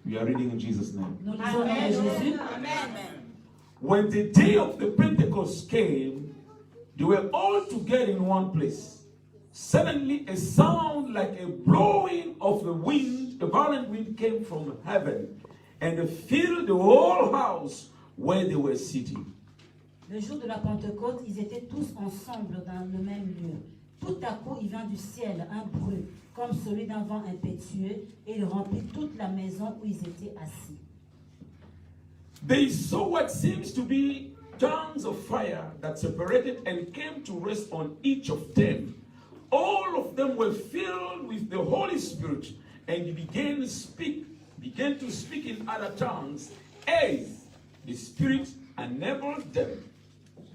We are reading in Jesus' name. Nous lisons au nom de Jésus. When the day of the Pentecost came, they were all together in one place. Suddenly a sound like a blowing of the wind, a violent wind came from heaven, and filled the whole house where they were sitting. Le jour de la Pentecôte, ils étaient tous ensemble dans le même lieu. Tout à coup, il vint du ciel un bruit, comme celui d'un vent impétueux, et il remplit toute la maison où ils étaient assis. They saw what seems to be tongues of fire that separated and came to rest on each of them. All of them were filled with the Holy Spirit and began to speak in other tongues as the Spirit enabled them.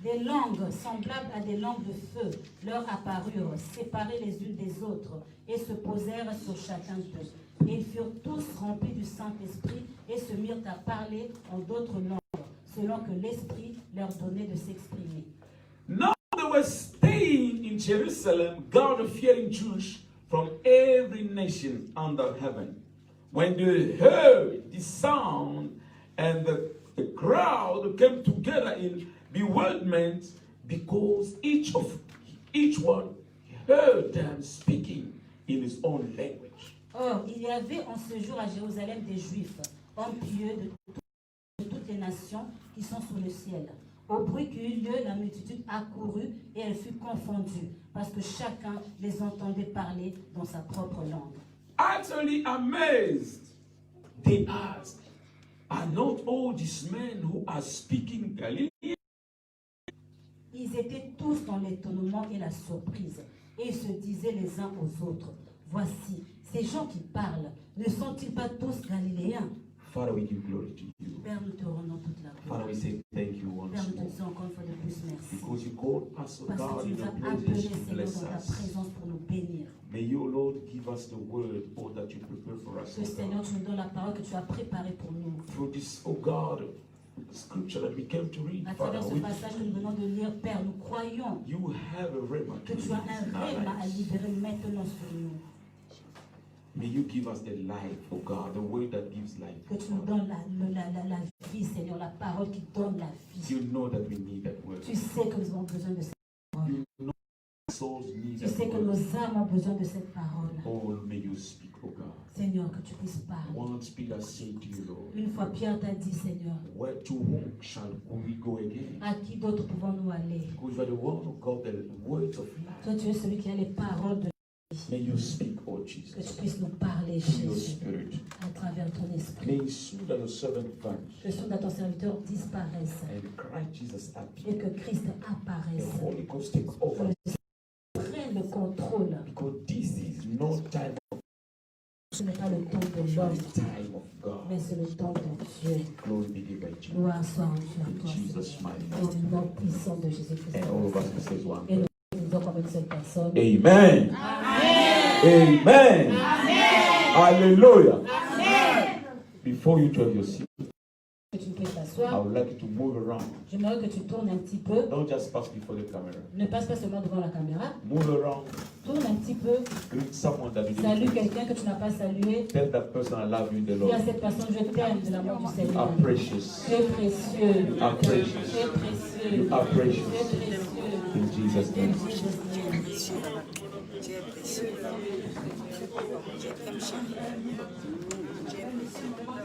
Des langues semblables à des langues de feu leur apparurent, séparées les unes des autres, et se posèrent sur chacun d'eux. Et ils furent tous remplis du Saint-Esprit et se mirent à parler en d'autres langues, selon que l'Esprit leur donnait de s'exprimer. Now they were staying in Jerusalem, God-fearing Jews from every nation under heaven. When they heard the sound, and the crowd came together in bewilderment, because each one heard them speaking in his own language. Or, il y avait en ce jour à Jérusalem des Juifs, hommes pieux de toutes les nations qui sont sous le ciel. Au bruit qui eut lieu, la multitude accourut et elle fut confondue, parce que chacun les entendait parler dans sa propre langue. Utterly amazed, they asked, "Are not all these men who are speaking Galilean?" Ils étaient tous dans l'étonnement et la surprise, et ils se disaient les uns aux autres, voici, ces gens qui parlent, ne sont-ils pas tous galiléens? Father, we give glory to you. Père, nous te rendons toute la gloire. Father, we say thank you once Père, nous te more. disons encore une fois de plus merci. Because you called us, O Parce God, que tu in nous your as appelés, presence to Seigneur, bless dans ta us. présence pour nous bénir. May you, Lord, give us the word, oh, that you prepare for us, Que O Seigneur, God. tu nous donnes la parole que tu as préparée pour nous. Through this, oh God, scripture that we came to read, À Father, travers ce passage que nous venons de lire, Père, nous croyons you have a rhema que to tu as un release in our rêve à lives. libérer maintenant sur nous. May you give us the life, oh God, the word that gives life. Que tu nous donnes la vie, Seigneur, la parole qui donne la vie. You know that we need that word. Tu sais que nous avons besoin de cette parole. You know souls need Tu that sais que word. nos âmes ont besoin de cette parole. Oh, may you speak, oh God. Seigneur, que tu puisses parler. Once Peter said to you, Lord, Une fois Pierre t'a dit, Seigneur, where to whom shall we go again? à qui d'autre pouvons-nous aller? Because you are the one who got the words of life. Toi, tu es celui qui a les paroles de vie. May you speak, oh Que tu Jesus, puisses nous parler, through your Jésus, spirit. à travers ton esprit. May it soon that your servant vanish, Que son à ton serviteur disparaisse and Christ Jesus et appear. que Christ The apparaisse. Holy Ghost take over. Prenne le contrôle. Because this is no time of Ce n'est pas le temps de l'homme, the time of God. mais c'est le temps de Dieu. Glory be given by Jesus. Gloire soit rendue à In toi, Jesus' Seigneur. mighty name. Au nom puissant de Jésus-Christ. And all of us will say one. Et nous disons comme une seule personne. Amen. Amen. Hallelujah. Before you take your seat, Que tu peux I t'asseoir. would like you to move around. J'aimerais que tu tournes un petit peu. Don't just pass before the camera. Ne passe pas seulement devant la caméra. Move around. Tourne un petit peu. Greet someone that you Salue didn't. quelqu'un que tu n'as pas salué. Tell that person I love you in the Dis à Lord. cette personne, je t'aime de l'amour du You Seigneur. are precious. Tu es précieux. You are Tu es precious. précieux. You are Tu es precious. précieux. In Jesus' name.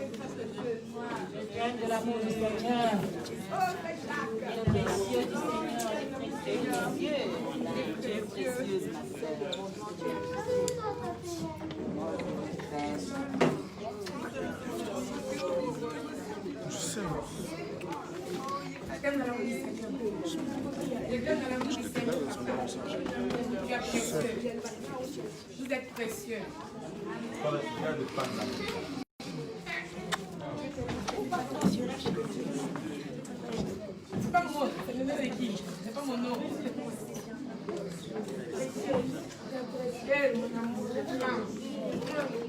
Je t'aime de l'amour du Seigneur. Il est précieux du Seigneur. Il est précieux. Tu es précieuse, ma sœur. Vous êtes précieux. C'est pas moi, c'est le nom de qui? C'est pas mon nom. Précieux, mon amour, je t'aime.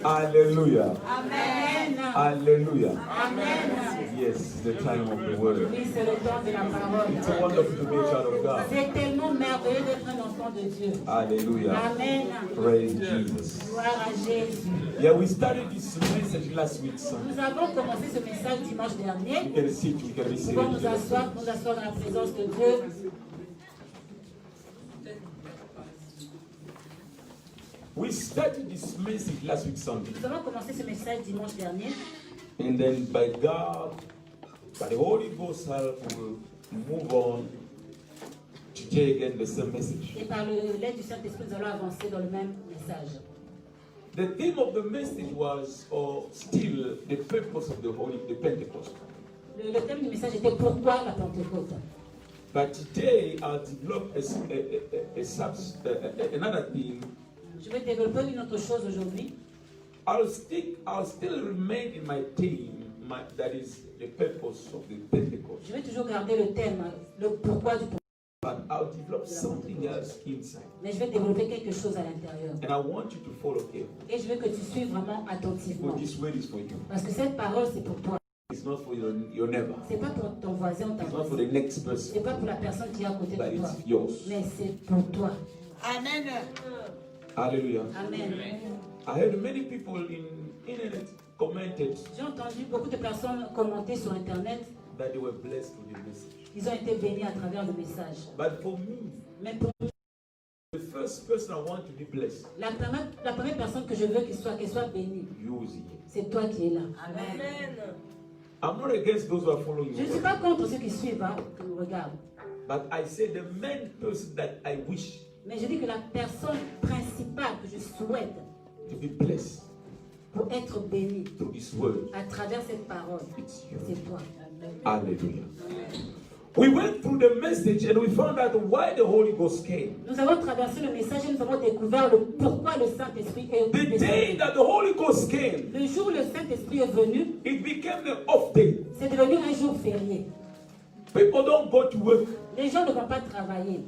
Hallelujah. Amen. Hallelujah. Amen. Yes, it's the time of the word. Oui, c'est le temps de la parole. It's so wonderful to be a child of God. C'est tellement merveilleux d'être un enfant de Dieu. Hallelujah. Amen. Praise Jesus. Gloire à Jésus. Yeah, we started this message last week, son. Nous avons commencé ce message dimanche We dernier. can sit, we can Nous receive pouvons nous it. asseoir dans la présence de Dieu. We started this message last week, Sunday. Nous avons commencé ce message dimanche dernier. And then by God, by the Holy Ghost help, we'll move on today again the same message. Et par l'aide du Saint-Esprit, nous allons avancer dans le même message. The theme of the message was, or still, the purpose of the Pentecost. Le thème du message était pourquoi la Pentecôte. But today I'll develop another theme. Je vais développer une autre chose aujourd'hui. I'll still remain in my theme, that is the purpose of the Pentecost. Je vais toujours garder le thème, le pourquoi du pourquoi. But I'll develop something else inside. Mais je vais développer quelque chose à l'intérieur. And I want you to follow carefully. Et je veux que tu suives vraiment attentivement. Because this word is for you. Parce que cette parole, c'est pour toi. It's not for your neighbor. C'est pas pour ton voisin ou ta It's not for voisine. the next C'est person. pas pour la personne qui est à côté But de toi. it's yours. Mais c'est pour toi. Amen. Hallelujah. Amen. I heard many people in internet commented J'ai entendu beaucoup de personnes commenter sur Internet. that they were blessed with the message. Ils ont été bénis à travers le message. But for me, Mais pour the first person I want to be blessed, la première personne que je veux qu'elle soit bénie, you is here. c'est toi qui es là. Amen. I'm not against those who are following Je ne suis you. pas contre ceux qui suivent, hein, qui nous regardent. But I say the main person that I wish Mais je dis que la personne principale que je souhaite to be blessed pour être bénie through this word, à travers cette parole, it's you. c'est toi. Hallelujah. We went through the message and we found out why the Holy Ghost came. Nous avons traversé le message et nous avons découvert le pourquoi le Saint-Esprit est The day descendu. that the Holy Ghost came, Le jour où le Saint-Esprit est venu, it became the off day. c'est devenu un jour férié. People don't go to work. Les gens ne vont pas travailler.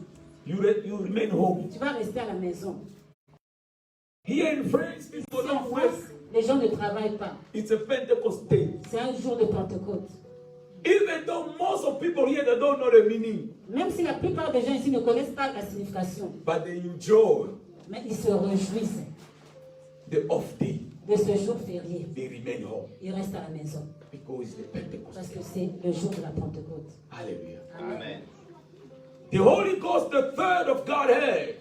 You remain home. Tu vas rester à la maison. Here in France, people Ici en don't work. France, les gens ne travaillent pas. It's a Pentecost day. C'est un jour de Pentecôte. Even though most of people here they don't know the meaning, Même si la plupart des gens ici ne connaissent pas la signification, but they enjoy mais ils se réjouissent the off day. de ce jour férié. They remain home Ils restent à la maison because it's the Pentecost. parce que c'est le jour de la Pentecôte. Hallelujah. Amen. The Holy Ghost, the third of Godhead,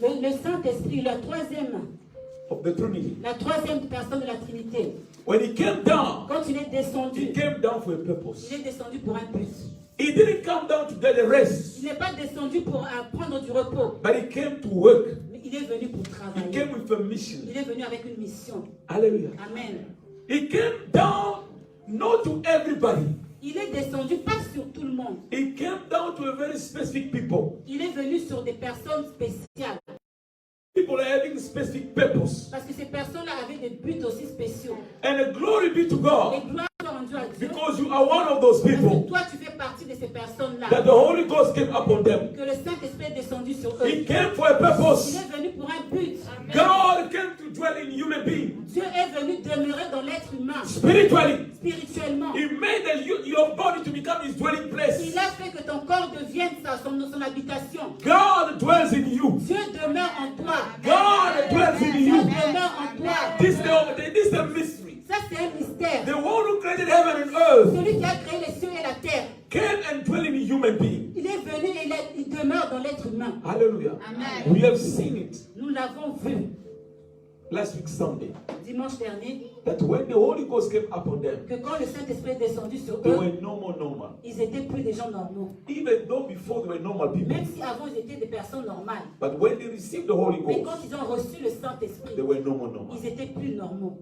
Le Saint-Esprit, of the Trinity. la troisième personne de la Trinité, When he came down, quand il est descendu, he came down for a purpose. il est descendu pour un but. He didn't come down to get a rest, Il n'est pas descendu pour prendre du repos, but he came to work. mais il est venu pour He travailler. came with a mission. Il est venu avec une mission. Hallelujah. Amen. He came down not to everybody. Il est descendu pas sur tout le monde. He came down to a very specific people. Il est venu sur des personnes spéciales. People are having specific purpose. Parce que ces personnes-là avaient des buts aussi spéciaux. And glory be to Et God, gloire soit rendue à Dieu. because you are one of those Parce que people toi, tu fais partie de ces personnes-là. that the Holy Ghost came upon them. Que le Saint-Esprit est descendu sur eux. He came for a Il purpose. est venu pour un but. God came to dwell in human beings. Dieu est venu demeurer dans l'être humain. Spiritually, Spirituellement. He made your body to become His dwelling place. Il a fait que ton corps devienne son habitation. God dwells in you. Dieu demeure en toi. God dwells in Dieu you. demeure en toi. This is a mystery. Ça, c'est un mystère. The one who created heaven and earth Celui qui a créé les cieux et la terre. came and dwelt in a human being. Il est venu et il demeure dans l'être humain. Hallelujah. Amen. We have seen it Nous l'avons vu last week Sunday dimanche dernier that when the Holy Ghost came upon them, que quand le Saint-Esprit est descendu sur they eux, were normal. ils étaient plus des gens normaux. Even though before they were normal people. Même si avant ils étaient des personnes normales. But when they received the Holy Mais quand Ghost, ils ont reçu le Saint-Esprit, they were normal. ils étaient plus normaux.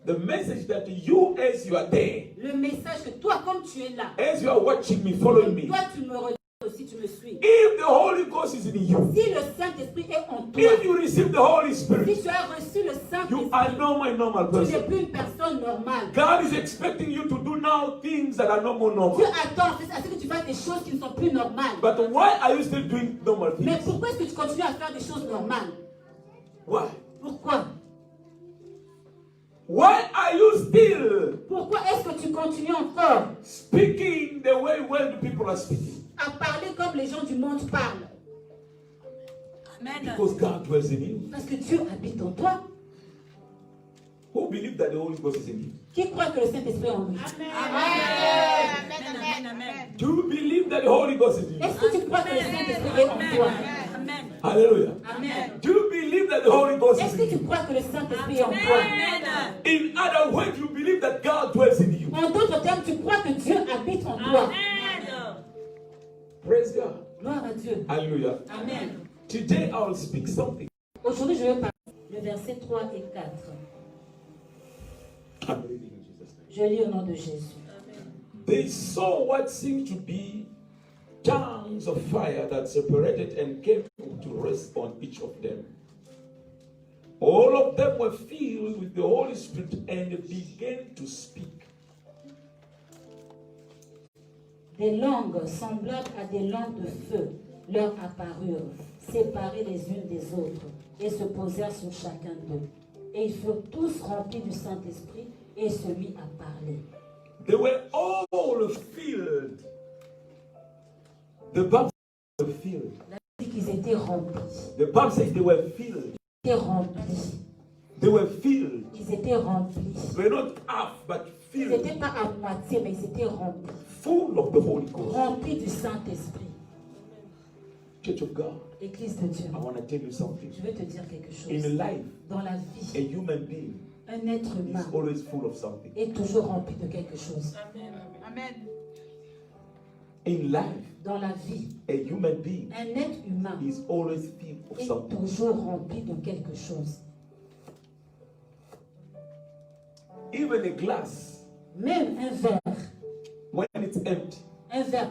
The message that you, as you are there, Le message que toi, comme tu es là, as you are watching me, following me, toi tu me regardes aussi, tu me suis. if the Holy Ghost is in you, Si le Saint-Esprit est en toi, if you receive the Holy si Spirit, tu as reçu le you are Saint-Esprit, normal tu n'es person. plus une personne normale. God is expecting you to do now things that are normal. Dieu attend à ce que tu fasses des choses qui ne sont plus normales. But why are you still doing normal Mais things? pourquoi est-ce que tu continues à faire des choses normales? Why? Pourquoi? Why are you still Pourquoi est-ce que tu continues encore speaking the way world people are speaking? à parler comme les gens du monde parlent? Because God dwells in you. Parce que Dieu habite en toi. Who believes that the Holy Ghost is in you? Qui croit que le Saint-Esprit est en lui? Do you believe that the Holy Ghost is in you? Est-ce que tu crois que le Saint-Esprit est en toi? Hallelujah. Amen. Do you believe that the Holy Ghost Est-ce is in que you? tu crois que le Saint-Esprit est en toi? In other words, you believe that God dwells in you. En d'autres termes, tu crois que Dieu habite en toi. Praise God. Gloire à Dieu. Hallelujah. Amen. Today I will speak something. Aujourd'hui, je vais parler le verset 3 et 4. I'm reading in Jesus' name. Je lis au nom de Jésus. They saw what seemed to be tongues of fire that separated and came to rest on each of them. All of them were filled with the Holy Spirit and began to speak. Des langues semblables à des langues de feu leur apparurent, séparées les unes des autres, et se posèrent sur chacun d'eux. Et ils furent tous remplis du Saint-Esprit et se mit à parler. They were all filled. The Bible says they were filled. La Bible dit qu'ils étaient remplis. The Bible says they were filled. Ils étaient remplis. They were filled. Ils étaient remplis. They were not half, but Ils filled. n'étaient pas à moitié, mais ils étaient remplis. Full of the Holy Ghost. Remplis du Saint-Esprit. Church of God, Église de Dieu, I want to tell you something. je vais te dire quelque In chose. life, Dans la a vie, human being un être is humain always full of something. est toujours rempli de quelque chose. In life, Dans la vie, a human being un être humain is always filled of est something. toujours rempli de quelque chose. Even a glass, Même un verre, when it's empty,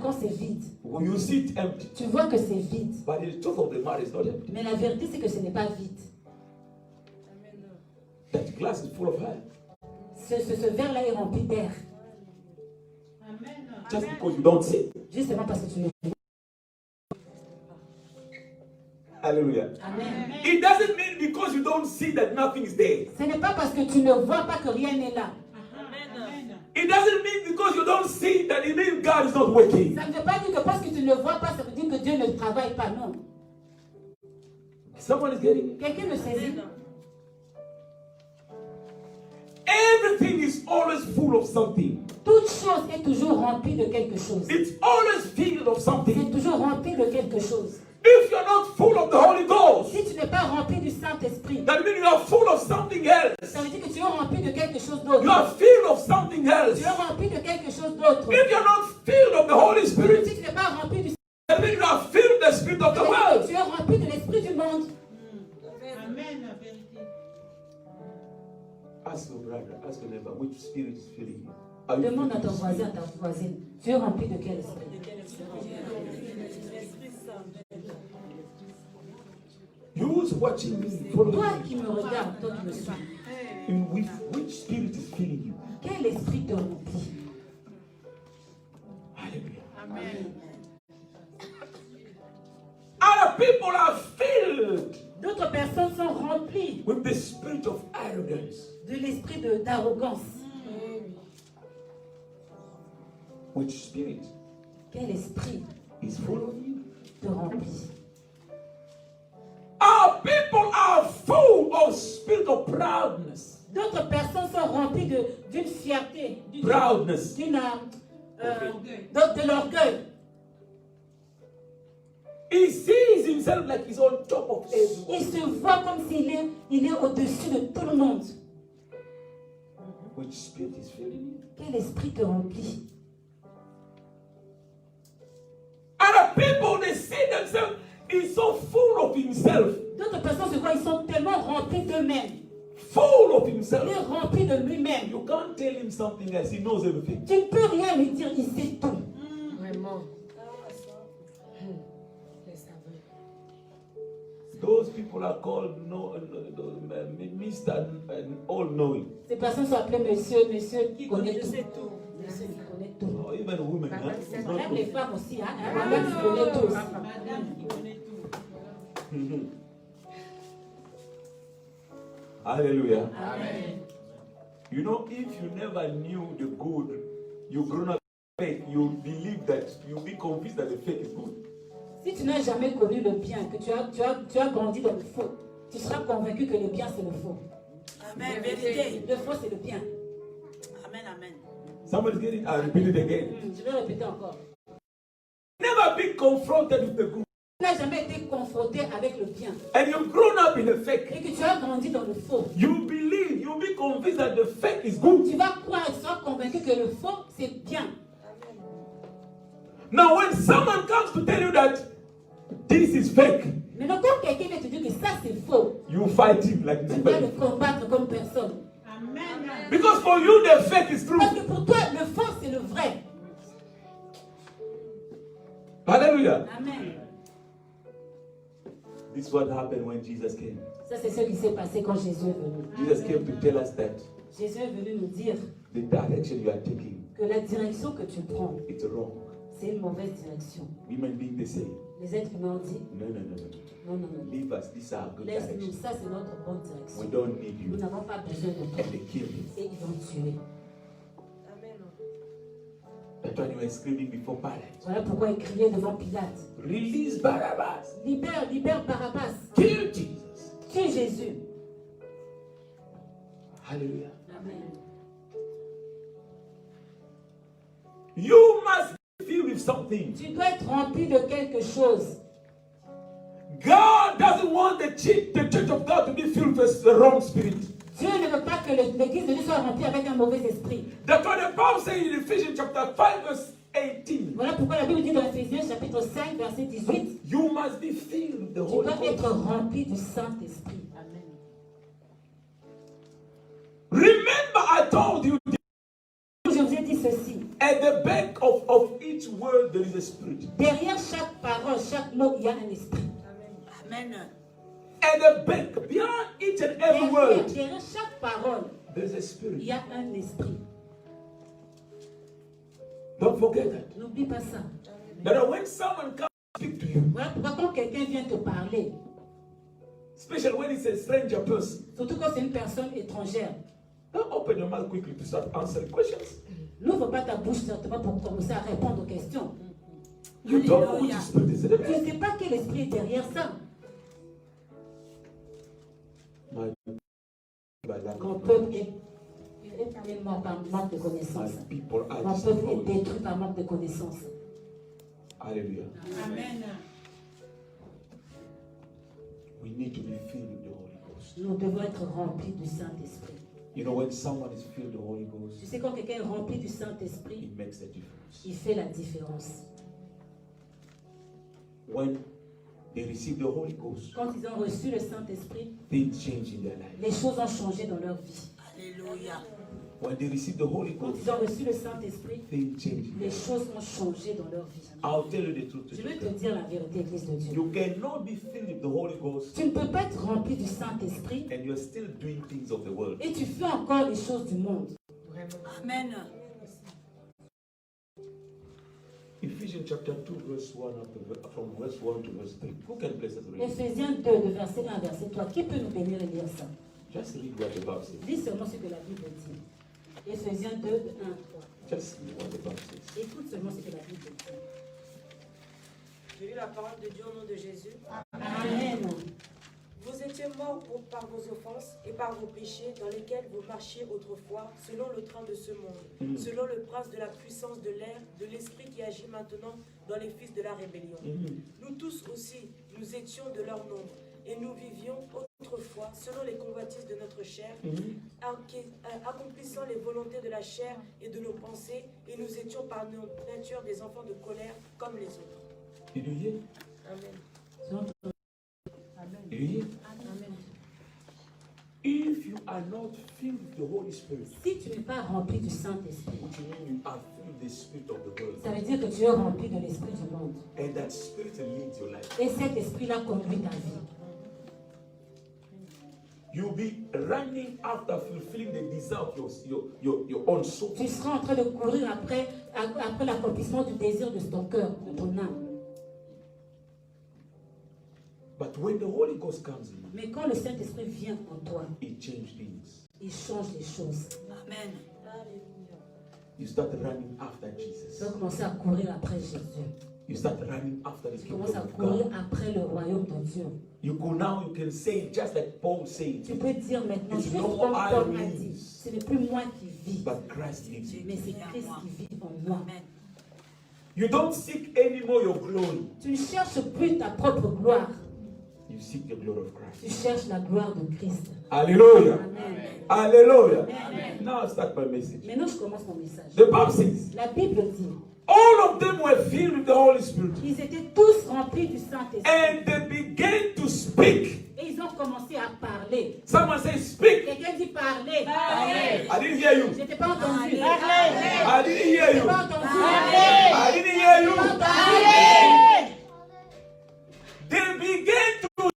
quand c'est vide, when you see it empty, tu vois que c'est vide. but the truth of the matter is not empty. Mais la vérité, c'est que ce n'est pas vide. That glass is full of air. Ce verre-là est rempli d'air. Just because you don't see it. Justement parce que tu le vois. Hallelujah. Amen. It doesn't mean because you don't see that nothing is there. Ce n'est pas parce que tu ne vois pas que rien n'est là. It doesn't mean because you don't see that it means God is not working. Ça ne veut pas dire que parce que tu ne le vois pas, ça veut dire que Dieu ne travaille pas. Non. Someone is getting it. Quelqu'un me saisit. Everything is always full of something. Toute chose est toujours remplie de quelque chose. It's always filled of C'est something. toujours rempli de quelque chose. If you're not full of the Holy Ghost, Si tu n'es pas rempli du Saint-Esprit, that means you are full of something else. ça veut dire que tu es rempli de quelque chose You d'autre. are filled of something else. Tu es rempli de quelque chose d'autre. If you're not filled of the Holy Spirit, Si tu n'es pas rempli du that means you are filled of the Spirit of the Saint-Esprit, world. tu es rempli de l'esprit du monde. Ask your brother, ask your neighbor, which spirit is filling you? Are you Demande à filled ton with voisin, à spirit? ta voisine, tu es rempli de quel esprit? You who's watching me, follow Toi me. qui me regardes, toi qui me suis, In which spirit is filling you? quel esprit te remplit? Hallelujah. Other people are filled D'autres personnes sont remplies with the spirit of arrogance. de l'esprit d'arrogance. Which spirit Quel esprit is full of you? te remplit? Our people are full of spirit of proudness. D'autres personnes sont remplies d'une fierté, Proudness. de l'orgueil. He sees himself like he's on top of everyone. Il se voit comme s'il est au-dessus de tout le monde. Which spirit is filling you? Quel esprit te remplit? Other people, they see themselves, he's so full of himself. D'autres personnes se voient, ils sont tellement remplis d'eux-mêmes. Full of Il est himself. rempli de lui-même. You can't tell him something else. He knows everything. Tu ne peux rien lui dire, il sait tout. Vraiment. Those people are called Mr. All-Knowing. Ces personnes sont appelées monsieur qui connaît tout. Monsieur qui connaît tout. Oh, even women, huh? It's not Même les good. femmes aussi, hein. Madame qui connaît tout. Hallelujah. Amen. You know, if you never knew the good, you grown up fake, you believe that, you'll be convinced that the fake is good. Si tu n'as jamais connu le bien, que tu as grandi dans le faux, tu seras convaincu que le bien c'est le faux. Amen. Vérité. Le faux c'est le bien. Amen, amen. Somebody's getting it. I'll repeat it again. Je vais répéter encore. Never been confronted with the good. Tu n'as jamais été confronté avec le bien. And you've grown up in the fake. Et que tu as grandi dans le faux. You believe, you'll be convinced that the fake is good. Tu vas croire et tu seras convaincu que le faux c'est bien. Now, when someone comes to tell you that this is fake, Maintenant, quand quelqu'un vient te dire que ça c'est faux, you fight him like tu vas le this. combattre comme personne. Because for you, the fake is true. Parce que pour toi, le faux c'est le vrai. Hallelujah. Amen. This is what happened when Jesus came. Ça c'est ce qui s'est passé quand Jésus est venu. Jesus came to tell us that Jésus est venu nous dire the direction you are taking, que la direction que tu prends, it's wrong. c'est une mauvaise direction. Women being the same. Les êtres humains ont dit, No. non, non, non. Leave us. These are good Laisse-nous, directions. ça c'est notre bonne We direction. don't need Nous you. n'avons pas besoin de toi. And they killed him. Et ils vont tuer. That's why you were screaming before Pilate. Voilà pourquoi ils criaient devant Pilate. Release Barabbas. Libère Barabbas. Kill Jesus. Tue Jésus. Hallelujah. Amen. You must be filled with something. Tu dois être rempli de quelque chose. God doesn't want the church of God to be filled with the wrong spirit. Dieu ne veut pas que l'église de Dieu soit remplie avec un mauvais esprit. That's what the Bible says in Ephesians chapter 5 verse 18. Voilà pourquoi la Bible dit dans Ephésiens chapitre 5 verset 18, You must be filled with the tu Holy dois être Ghost. rempli du Saint-Esprit. Amen. Remember I told you Je vous ai dit ceci. at the back of each word there is a spirit. Derrière chaque parole, chaque mot, il y a un esprit. Amen. At the back, behind each and every word, Derrière chaque parole, there is a il spirit. y a un esprit. Don't forget that. N'oublie pas ça. That when someone comes to speak to you, Voilà pourquoi quand quelqu'un vient te parler, especially when it's a stranger person, surtout quand c'est une personne étrangère, don't open your mouth quickly to start answering questions. n'ouvre pas ta bouche certainement pour commencer à répondre aux questions. You don't know which spirit is in the Tu back. ne sais pas quel esprit est derrière ça. Mon peuple est mort par manque de My connaissances. people are Mon peuple est destroyed. détruit par manque de connaissances. Hallelujah. Amen. We need to be filled with the Holy Ghost. Nous devons être remplis du Saint-Esprit. You know, when someone is filled with the Holy Ghost, Tu sais, quand quelqu'un est rempli du Saint-Esprit, it makes a difference. il fait la différence. When they receive the Holy Ghost, Quand ils ont reçu le Saint-Esprit, things change in their life. les choses ont changé dans leur vie. Alléluia. When they receive the Holy Quand Ghost, ils ont reçu le Saint-Esprit, things change in les their life. choses ont changé dans leur vie. I'll tell you the truth Je vais te today. dire la vérité, Église de Dieu. You cannot be filled with the Holy Ghost Tu ne peux pas être rempli du Saint-Esprit and you're still doing things of the world. et tu fais encore les choses du monde. Amen. Ephesians chapter 2, verse 1, from verse 1 to verse 3. Who can bless us? Read? Éphésiens 2, de verset 1 à verset 3. Qui peut nous bénir et lire ça? Just read what the Bible says. Lis seulement ce que la Bible dit. Éphésiens 2, de 1 à 3. Just read what the Bible says. Écoute seulement ce que la Bible dit. J'ai lu la parole de Dieu au nom de Jésus. Amen. Vous étiez morts par vos offenses et par vos péchés dans lesquels vous marchiez autrefois, selon le train de ce monde, selon le prince de la puissance de l'air, de l'esprit qui agit maintenant dans les fils de la rébellion. Nous tous aussi, nous étions de leur nombre, et nous vivions autrefois selon les convoitises de notre chair, accomplissant les volontés de la chair et de nos pensées, et nous étions par notre nature des enfants de colère comme les autres. Did you hear? Amen. Did you hear? Amen. If you are not filled with the Holy Spirit, Si tu n'es pas rempli du Saint-Esprit, which means you are filled with the spirit of the world, ça veut dire que tu es rempli de l'Esprit du monde. and that spirit leads your life, Et cet Esprit-là conduit ta vie. you'll be running after fulfilling the desire of your own soul. Tu seras en train de courir après l'accomplissement du désir de ton cœur, de ton âme. But when the Holy Ghost comes in, Mais quand le Saint-Esprit vient en toi, it changes things. il change les choses. Amen. You start running after Jesus. Tu vas commencer à courir après Jésus. You start running after the Tu kingdom commences à of courir God. après le royaume de Dieu. You go now, you can say just like Paul said, Tu peux dire maintenant, It's juste no comme I Paul a live, dit, ce n'est plus moi qui vis, but Christ lives in me. mais c'est Christ qui vit en moi. Amen. You don't seek anymore your glory. Tu ne cherches plus ta propre gloire, You seek the glory of tu Christ. cherches la gloire de Christ. Hallelujah. Amen. Hallelujah. Now I start my message. Maintenant, je commence mon message. The Bible says, La Bible dit, all of them were filled with the Holy Spirit. ils étaient tous remplis du Saint-Esprit. And they began to speak. Et ils ont commencé à parler. Someone say, speak. Quelqu'un dit parler. I didn't hear you. Je n'ai pas entendu. I didn't hear Je n'ai you. pas entendu. I didn't hear Je n'ai pas you. entendu. They began to,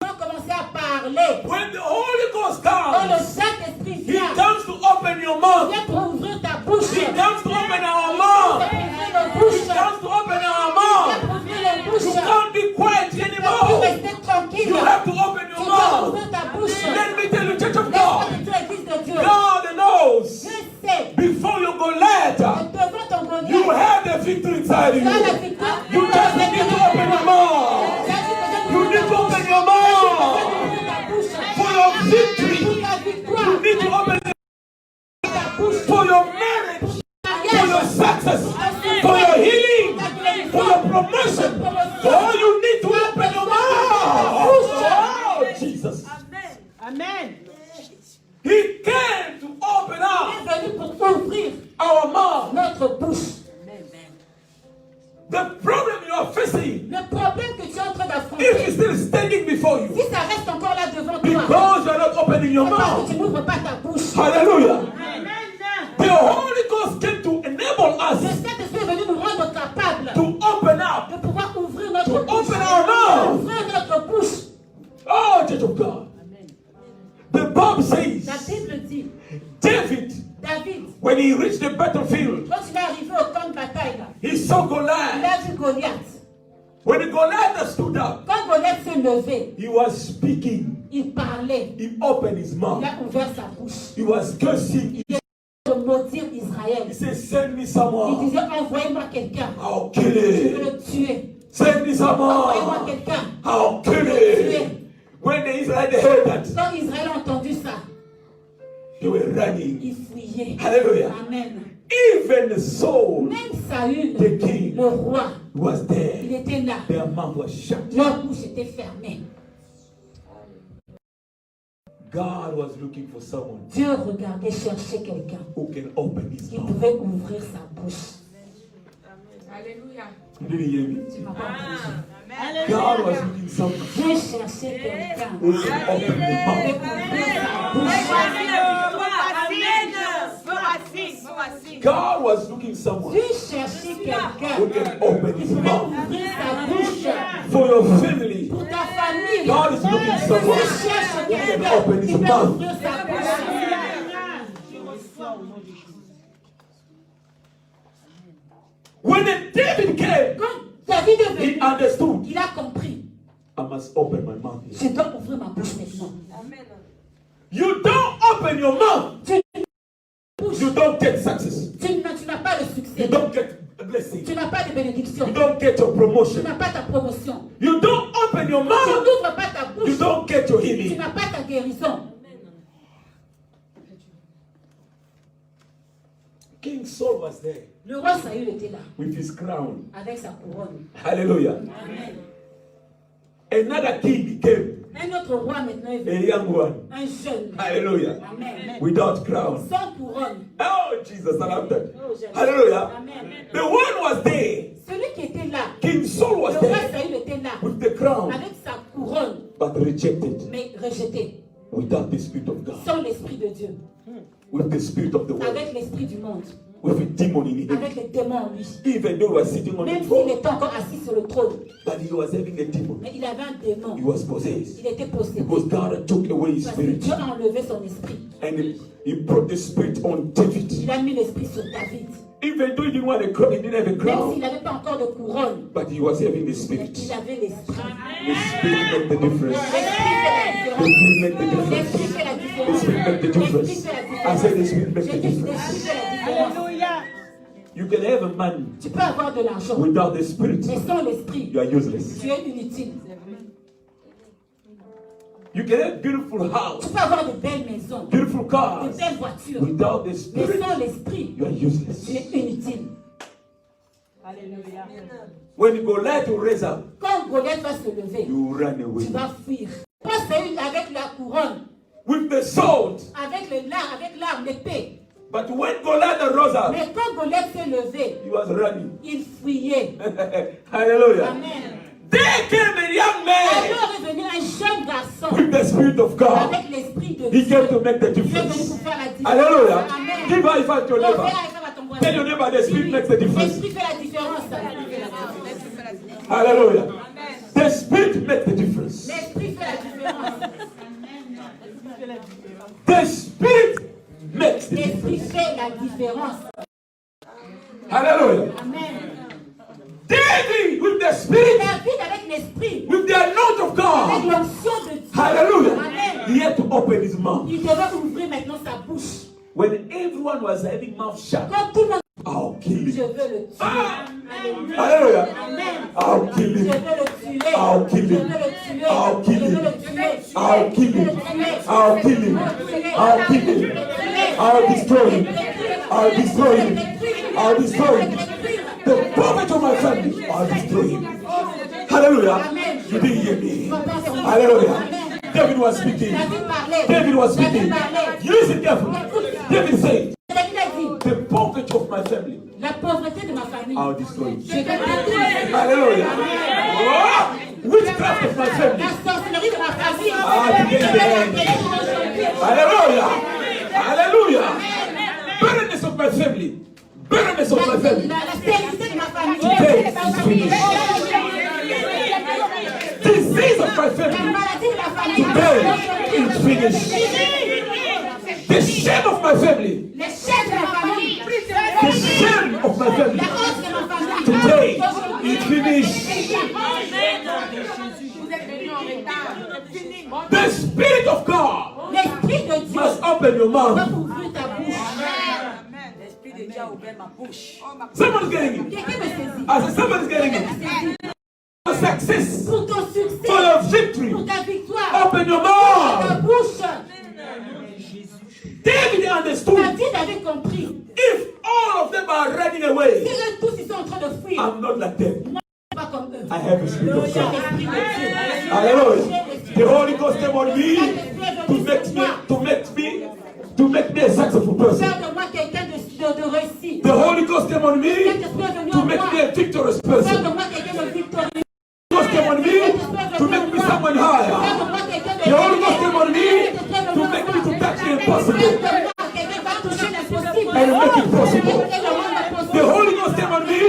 Ils ont commencé à parler. when the Holy Ghost Quand le comes, Saint-Esprit He vient, comes to open your mouth. viens pour ouvrir ta bouche. He Viens comes to open our pour mouth. ouvrir nos He bouches. comes to open our Viens mouth. pour ouvrir nos You bouches. can't be quiet Tu ne peux plus anymore. rester tranquille. You have to open Tu your dois mouth. ouvrir ta bouche. Let me tell you, Church of Laisse-moi God, te dire, Église de Dieu. God knows Je sais. before you go later, Devant ton you Goliath, have the victory inside tu as la you. victoire. You just need to open your mouth. You need to open your mouth for your victory. You need to open for your marriage, for your success, for your healing, for your promotion. Oh, you need to open your mouth. Oh, Jesus. Amen. He came to open Il up est venu pour ouvrir our mouth. notre bouche. The problem you are facing, Le problème que tu es en train if d'affronter, it's still standing before you, si ça reste encore là devant toi, because you are not opening your c'est parce mouth. que tu n'ouvres pas ta bouche. Hallelujah. Amen. The Holy Ghost came to enable Le us Saint-Esprit est venu nous rendre capables to open up, de pouvoir ouvrir notre to bouche. open our mouth. Ouvrir notre bouche. Oh, Church of God. The Bible La says, Bible dit, David, David, when he reached the battlefield, quand il est arrivé au camp de bataille, là, he saw il Goliath. a vu Goliath. When the Goliath stood up, Quand Goliath s'est levé, he was speaking. il parlait. He opened his mouth. Il a ouvert sa bouche. He was cursing. De maudire Israël. He said, send me Il someone. disait, envoyez-moi quelqu'un. I'll kill Je veux him. le tuer. Send me Envoyez-moi someone. quelqu'un. I'll kill him. When the Israelites heard that, Quand Israël a entendu ça, they were running. il fuyait. Hallelujah. Amen. Even Saul, Même Saül, the king, le roi, was il there. était là. Their mouth was shut. Leur bouche était fermée. God was looking for someone Dieu regardait chercher quelqu'un who can open his qui mouth. pouvait ouvrir sa bouche. Alléluia. You didn't hear me? Tu m'as pas entendu. God was looking for someone Dieu cherchait quelqu'un who can open the qui mouth. pouvait ouvrir sa bouche. God was looking for someone Dieu cherchait quelqu'un who can open qui his pouvait mouth. ouvrir sa bouche For your family, pour ta famille. God is looking for Dieu someone cherche who can quelqu'un open qui his peut mouth. ouvrir sa bouche. When David came, Quand David est he venu, understood. il a compris. I must open my mouth here. Je dois ouvrir ma bouche maintenant. You don't open your mouth, you don't get success. Tu n'as pas le You succès. don't get a blessing. Tu n'as pas de bénédiction. You don't get your Tu promotion. n'as pas ta promotion. You don't open your Tu mouth, n'ouvres pas ta you bouche. don't get your Tu healing. n'as pas ta guérison. King Saul was there Le roi Saül était là with his crown. avec sa couronne. Hallelujah. Amen. Another king came, Un autre roi maintenant est a venu. young one. Un jeune. Hallelujah. Amen. Without crown. Sans couronne. Oh, Jesus, I love that. Oh, j'aime. Hallelujah. Amen. The one was there. Celui qui était là, King Saul le was roi there Saül était là with the crown, avec sa couronne, but rejected mais rejeté, without the Spirit of God, sans l'esprit de Dieu, with the Spirit of the world, avec l'esprit du monde, with a demon in him. avec les démons en lui. Even though he was sitting on Même the s'il throne, était encore assis sur le trône, but he was having a demon. mais il avait un démon. He was possessed Il était possédé. because God took away his Parce que spirit Dieu a enlevé son esprit. and he brought the spirit on David. Il a mis l'esprit sur David. Even though he didn't want a crown, he didn't have a Même crown, s'il n'avait pas encore de couronne, but he was having the mais spirit. il avait l'esprit. The spirit made the difference. L'esprit fait la The différence. spirit made the difference. L'esprit fait la différence. The Spirit make the difference. I said the Spirit make the J'ai dit, difference. l'esprit fait la différence. You can have a man Tu peux avoir de l'argent, without the Spirit. mais sans l'esprit, You are useless. tu es inutile. You can have beautiful house, Tu peux avoir de belles maisons, beautiful de cars. belles voitures, Without the mais Spirit, sans l'esprit, you are useless. tu es inutile. When Goliath will raise up, Quand Goliath va se lever, you run away. tu vas fuir. Pas celui avec la couronne, With the sword. avec l'arme, l'épée. But when Goliath rose up, Mais quand Goliath s'est levé, he was running. il fuyait. Hallelujah. Amen. There came a young man Alors est venu un jeune garçon with the Spirit of God. avec l'esprit de He Dieu. came to make the Il est venu difference. pour faire la différence. Hallelujah. Amen. Give high five to your Oh, neighbor. fais high five à ton voisin. Tell your neighbor the Spirit makes the difference. L'esprit fait la différence. Hallelujah. The Spirit makes the difference. L'esprit fait la différence. The Spirit makes the L'esprit difference. fait la différence. Hallelujah. Amen. David with the Spirit, David avec l'esprit, with the anointing of avec God. l'onction de Dieu. Hallelujah. Amen. He had to open his mouth. Il devait ouvrir maintenant sa bouche. When everyone was having mouth shut, Quand tout le monde I'll kill je him. veux le tuer. Alléluia. Hallelujah. Amen. I'll kill Je him. veux le tuer. I'll kill Je him. veux le tuer. I'll kill Je veux him. le tuer. I'll kill him. I'll kill him. I'll kill him. I'll destroy him. I'll destroy him. I'll destroy him. The prophet of my family, I'll destroy him. Hallelujah. You didn't hear me. Hallelujah. David was speaking. David parlait. David was speaking. David parlait. Listen carefully. David said, David a dit, the poverty of my family, la pauvreté de ma famille, I'll destroy it. je vais la détruire. Hallelujah. Oh, witchcraft of my family. La sorcellerie de ma famille, Ah, je today vais is the la end. détruire aujourd'hui. Hallelujah. Hallelujah. Bitterness of my family. Bitterness of my family. La stérilité de ma famille, Today la is finished. Disease of my family. maladie de ma famille, Today is finished. The shame of my family. les chaînes de ma famille, The shame of my family. la honte de ma famille, Today aujourd'hui, is finished. The Spirit of God l'esprit de Dieu must open your va mouth. ouvrir ta bouche. L'Esprit de Dieu a ouvert ma bouche. Someone's getting it. Quelqu'un me saisit. I said, somebody's getting it. For success, Pour ton succès, for your victory, pour ta victoire, open your ta mouth. bouche. David understood. David avait compris. If all of them are running away, Si eux tous ils sont en train de fuir, I'm not like them. pas comme eux. I have a spirit of J'ai God. l'esprit de Dieu. Hallelujah. The Holy Ghost came on me to make me a successful person. Faire de moi quelqu'un de réussi. The Holy Ghost came on me Saint-Esprit est venu to en make moi. me a victorious Faire de person. moi quelqu'un de victorieux. The Holy Ghost came on me to make me someone Faire higher. de moi quelqu'un de The Holy Ghost came on me Saint-Esprit to make me to touch the Faire impossible de moi quelqu'un qui va toucher l'impossible. and make it possible. Et le rendre possible. The Holy Ghost came on me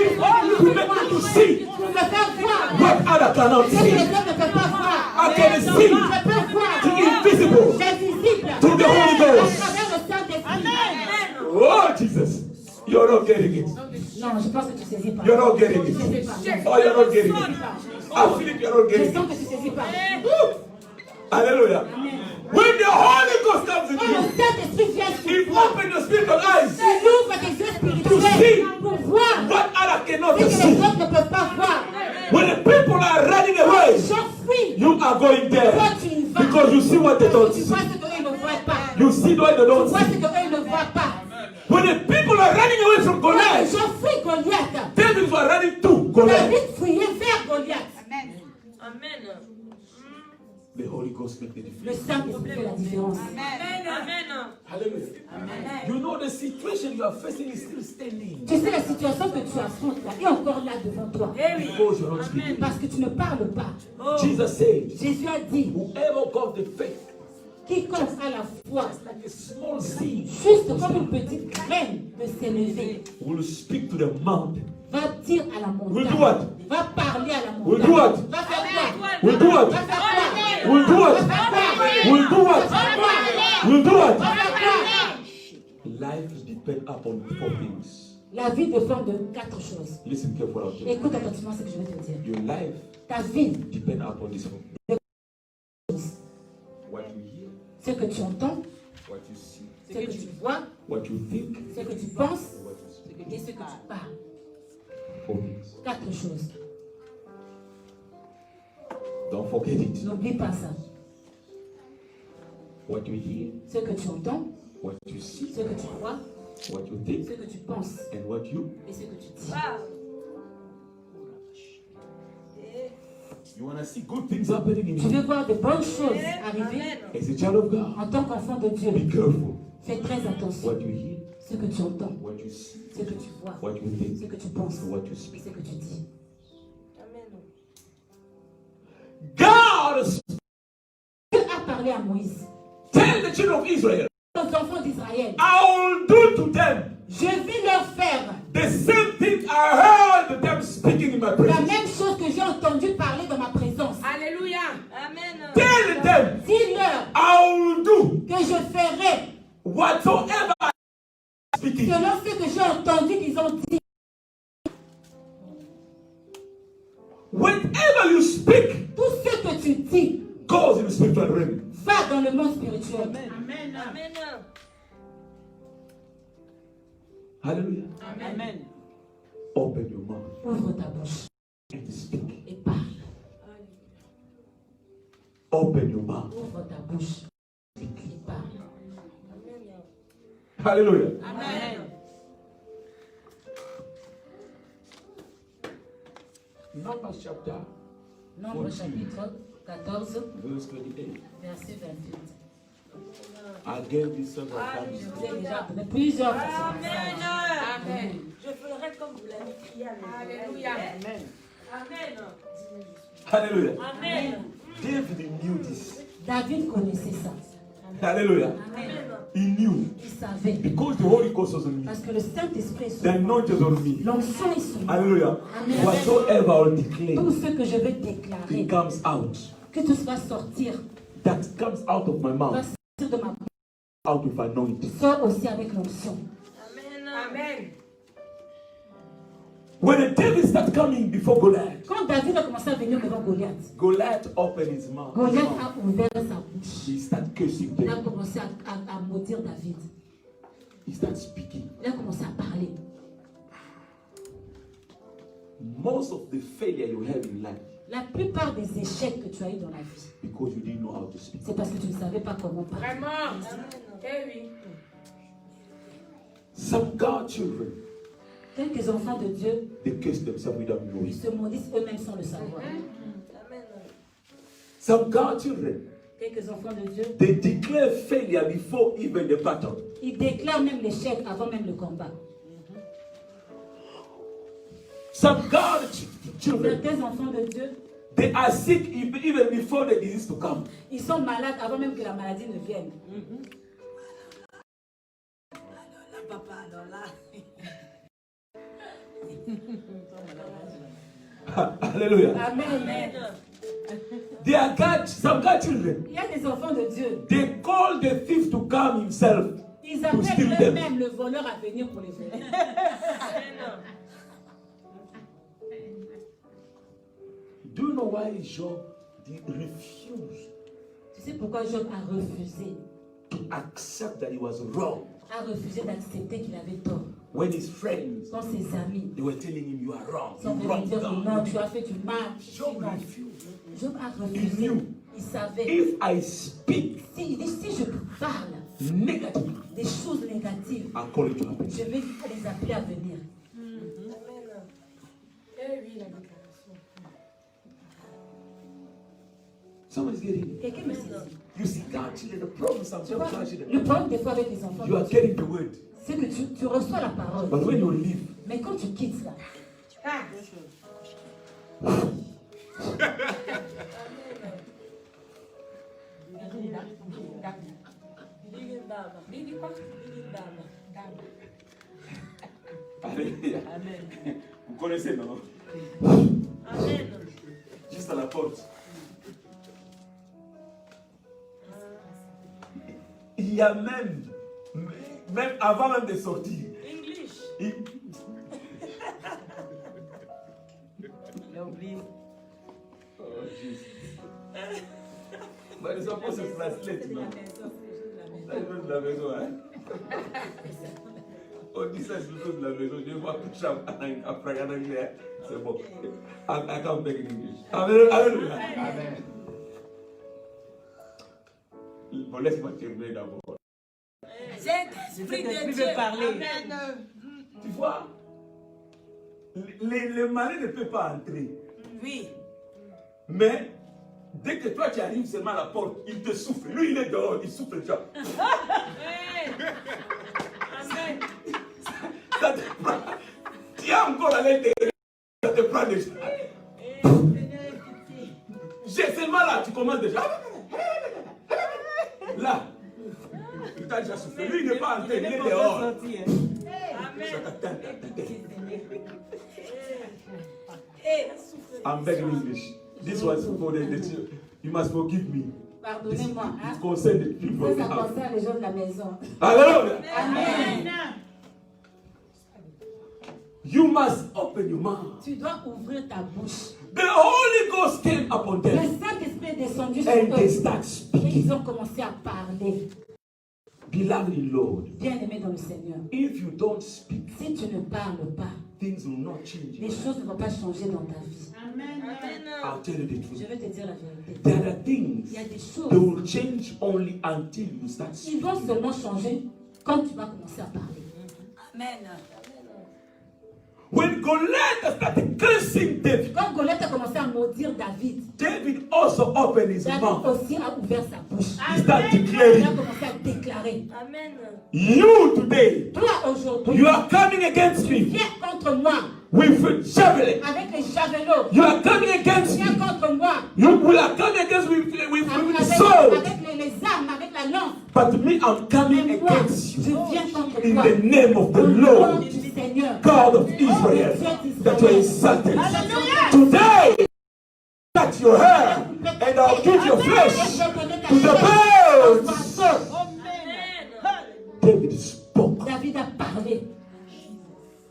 to make me to see Pour me faire voir what other cannot ce que see. les hommes ne peuvent pas voir. I can see Je peux voir the invisible l'invisible through the Holy à Ghost. travers le Saint-Esprit. Oh, Jesus. You're not getting it. Non, je pense que tu saisis pas. You're not getting it. Je sais pas. Oh, you're not getting it. I feel it, you're not Je getting sens it. que tu saisis pas. Hallelujah. When the Holy Ghost comes in Quand le you, Saint-Esprit vient sur He toi, opens your spiritual eyes. il ouvre tes yeux spirituels pour voir What other cannot ce que les see. autres ne peuvent pas voir. When the people are running away, J'enfuis. you are going there Toi, tu y vas. because you see what they don't Tu see. vois ce qu'eux ne voient pas. You see what they Tu don't vois ce see. qu'eux ne voient pas. When the people are running away from Toi, Goliath, j'enfuis Goliath. David was running to Goliath. David fuyait vers Goliath. Amen. The Holy Ghost makes the Le difference. Saint-Esprit fait la différence. Amen. Hallelujah. You know the situation you are facing is still standing Tu sais la situation que tu affrontes là, est encore là devant toi. because you're not speaking. Parce que tu ne parles pas. Jesus said, Jésus a dit, whoever got the faith, quiconque a la foi, like a small seed, juste comme une petite graine de s'élever, will speak to the mountain. va dire à la Will montagne. do what? Va parler à la Will montagne. do what? Va faire quoi? Will do what? Va faire quoi? Will do what? Va faire quoi? Will do what? Va faire quoi? Will do what? Va faire quoi? Life depends upon 4 things. La vie dépend de 4 choses. Listen carefully. I'll tell you. Écoute attentivement ce que je vais te dire. Your life Ta vie, depends upon this one. What you hear, ce que tu entends, ce que tu vois, what you think, ce que tu penses and what you speak. et ce que tu parles. 4 things. 4 choses. Don't forget it. N'oublie pas ça. What you hear, Ce que tu entends, what you see, ce que tu vois, what you think, ce que tu penses and what you. et ce que tu dis. You want to see good things happening in Tu you. veux voir de bonnes choses arriver As a child of God, en tant qu'enfant de Dieu. be careful. Fais très attention. What you hear, Ce que tu entends, what you see, ce que tu vois, what you ce think, que tu penses, and what you et speak. ce que tu dis. God Dieu a parlé à Moïse. tell the children of Israel, Aux enfants d'Israël, I will do to them je vais leur faire the same thing I heard them speaking in my la presence. même chose que j'ai entendu parler dans ma présence. Alléluia. Amen. Tell them Dis-leur I will do que je ferai whatsoever I am speaking. selon ce que j'ai entendu qu'ils ont dit. Whenever you speak, Tout ce que tu dis goes in the spiritual realm. va dans le monde spirituel. Amen. Amen. Hallelujah. Amen. Open your mouth Ouvre ta bouche and speak. et parle. Open your mouth. Ouvre ta bouche et parle. Hallelujah. Amen. Numbers chapter Nombre chapitre 14, verse 28. verset 28. I gave you several times. Je vous ai déjà donné plusieurs fois ce message. Amen. Je ferai comme vous l'avez crié à mes Alléluia. oreilles. Amen. Amen. Hallelujah. Amen. David knew this. David connaissait ça. Hallelujah. Amen. He knew Il savait. because the Holy Ghost was on me. Parce que le Saint-Esprit est sur The moi. anointing was on me. L'onction est sur moi. Hallelujah. Amen. Whatsoever I will declare, Tout ce que je vais it déclarer, comes out. que tout va sortir, That comes out of my va mouth, sortir de ma bouche, out with anointing. sort aussi avec l'onction. Amen. When the David started coming before Goliath, Quand David a commencé à venir devant Goliath, Goliath opened his mouth. Goliath a ouvert sa bouche. He started cursing Il a them. commencé à maudire David. He started speaking. Il a commencé à parler. Most of the failure you have in life La plupart des échecs que tu as eu dans la vie, because you didn't know how to speak. c'est parce que tu ne savais pas comment parler. Vraiment. Eh oui. Some God children, Quelques enfants de Dieu, they curse themselves without ils knowing. se maudissent eux-mêmes sans le savoir. Some God children, Quelques enfants de Dieu, they declare failure before even the battle. ils déclarent même l'échec avant même le combat. Some God children, Certains enfants de Dieu, they are sick even before the disease to come. ils sont malades avant même que la maladie ne vienne. Hallelujah. Amen. They are God, some God children. Il y a des enfants de Dieu. They call the thief to come himself. Ils To steal appellent them. eux-mêmes le voleur à venir pour les voler. Do you know why Job refused Tu sais pourquoi Job a refusé? to accept that he was wrong A refusé d'accepter qu'il avait tort. when his friends Quand ses amis they were telling him you are wrong, sont you venus wrong dire que non, God. tu as fait du mal. Job Non. refused. Job a He refusé. knew Il savait. if I speak Il dit, si je parle negatively, des choses négatives, I'll call it to happen. je vais les appeler à venir. Eh oui, la déclaration. Someone's getting it. Quelqu'un me saisit. You see, God children, the problem Tu sometimes vois, God le children, problème des fois avec les enfants, you are getting the word, c'est que tu reçois la parole. but when you leave, Mais quand tu quittes là, Ah. Alléluia. Vous connaissez, non? Amen. Juste à la porte. Il y a même avant même de sortir, English. Oh, Jesus. But it's supposed to translate, non? Ça, je veux de la maison, hein? On dit ça sur toute la maison. Je vois que je après en anglais. C'est bon. I can't make it English. Amen. Amen. Bon, laisse-moi terminer d'abord. L'Esprit de Dieu parler. Tu vois, le malin ne peut pas entrer. Oui. Mais dès que toi tu arrives seulement à la porte, il te souffle. Lui, il est dehors, il souffle déjà. Amen. Ça te prend. Tu es encore à l'intérieur. Ça te prend déjà. J'ai seulement là, tu commences déjà. Là. Il t'a déjà soufflé. Lui, il n'est pas entré, il est dehors. Ça t'attend. I'm begging English. This was for the you must forgive me. Pardonnez-moi. It concerns the people. Ça concerne les gens de la maison. Alléluia. Amen. You must open your mouth. Tu dois ouvrir ta bouche. The Holy Ghost came upon Le them Saint-Esprit est descendu sur and they eux. start Et speaking. ils ont commencé à parler. Beloved in Lord, Bien-aimés dans le Seigneur. if you don't speak, Si tu ne parles pas, things will not change. les choses ne vont pas changer dans ta vie. I'll tell you the Je truth. vais te dire la vérité. There are things Il y a des they choses will change only until you start qui vont speaking. seulement changer quand tu vas commencer à parler. Amen. When Goliath started cursing David, Quand Goliath a commencé à maudire David, David also opened his David mouth. aussi a ouvert sa bouche. He started Il a declaring, commencé à déclarer. Amen. you today, Toi aujourd'hui, you are coming against me viens contre moi with javelin. avec les javelots. You are coming against Viens me. contre moi You will are coming against me with avec sword. les armes, avec la lance. But me, I'm coming Mais moi, against je you viens contre in toi. the name of the Au nom Lord, du Seigneur. God of Israel, that you are insulted. Today, cut your hair and I'll give your flesh to the birds. David spoke. David a parlé.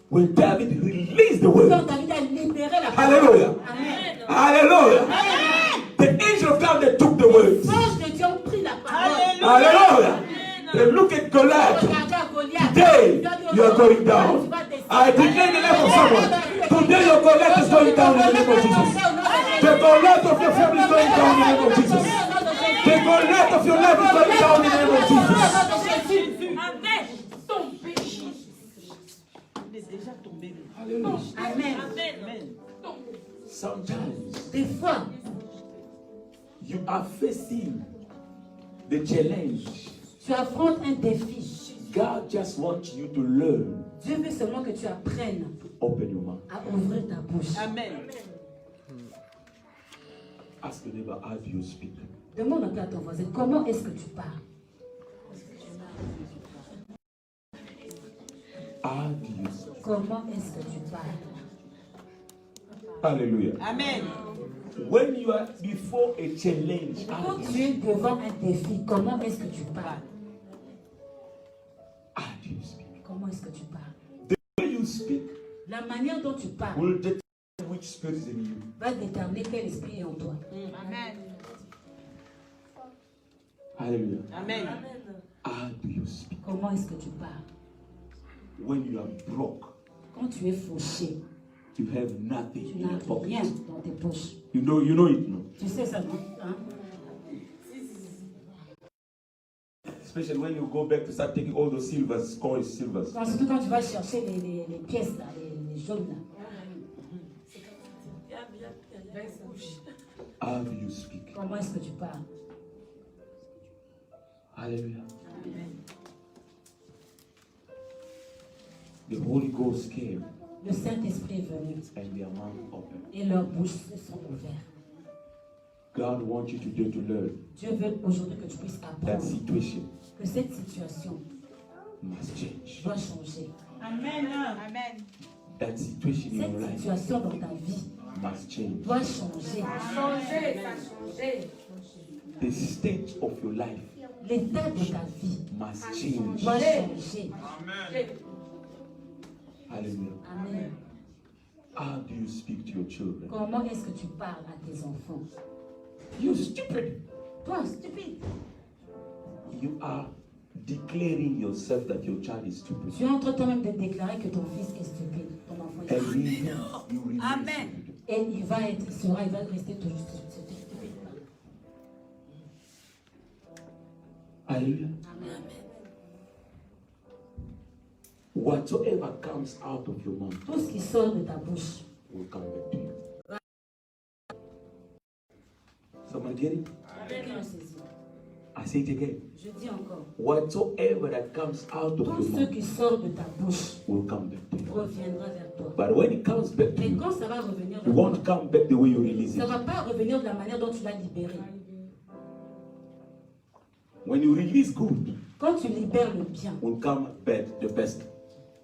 When David released the word, Quand David a libéré la parole. hallelujah, Amen. hallelujah, the angel of God that took the words, L'ange de Dieu a pris la parole. hallelujah, they look at Goliath. Regardez à Goliath. Today, you are going down. I declare in the life of someone. Today, your Goliath is going down in the name of Jesus. The Goliath of your family is going down in the name of Jesus. The Goliath of your life is going down in the name of Jesus. Amen. Ton péché. Il est déjà tombé. Amen. Amen. Sometimes Des fois, you are facing the challenge. tu affrontes un défi. God just wants you to learn Dieu veut seulement que tu apprennes to open your mouth. à ouvrir ta bouche. Amen. Ask your neighbor, how do you speak? Demande un peu à ton voisin, comment est-ce que tu parles? How do you speak? Comment est-ce que tu parles? Hallelujah. Amen. When you are before a challenge, how Quand do tu you es devant un défi, comment est-ce que tu parles? speak? Comment est-ce que tu parles? The way you speak La manière dont tu parles will determine which spirit is in you. va déterminer quel esprit est en toi. Amen. Hallelujah. Amen. How do you speak? Comment est-ce que tu parles? When you are broke, Quand tu es fauché, you have nothing tu in n'as your rien pocket. dans tes poches. You know it, no? Tu sais ça, non? Hein? Especially when you go back to start taking all those silvers, coins, silvers. Surtout quand tu vas chercher les pièces, là, les jaunes. Là. How do you speak? Comment est-ce que tu parles? Hallelujah. Amen. The Holy Ghost came Le Saint-Esprit est venu and their mouth opened. et leurs bouches se sont ouvertes. God wants you today to learn Dieu veut aujourd'hui que tu puisses that apprendre situation que cette situation must change. doit changer. Amen. Amen. That situation in your Cette life situation dans ta vie must change. doit changer. The state of your life L'état de ta vie must change. doit changer. Hallelujah. Amen. How do you speak to your children? Comment est-ce que tu parles à tes enfants? You stupid. Toi, stupide. You are declaring yourself that your child is stupid. Tu es en train toi-même de déclarer que ton fils est stupide, ton enfant est And stupide. you remain Amen. stupid. Et il va rester toujours stupide. Hallelujah. Amen. Whatsoever comes out of your mouth Tout ce qui sort de ta bouche, will come back to you. Someone get it? quelqu'un le saisit. I say it again. Je dis encore, Whatsoever that comes out of tout your ce mouth qui sort de ta bouche will come back to you. reviendra vers toi. But when it comes back to Mais you, quand ça va revenir it vers toi, won't come back the way you release ça it. ne va pas revenir de la manière dont tu l'as libéré. When you release good, Quand tu libères le bien, will come back the best.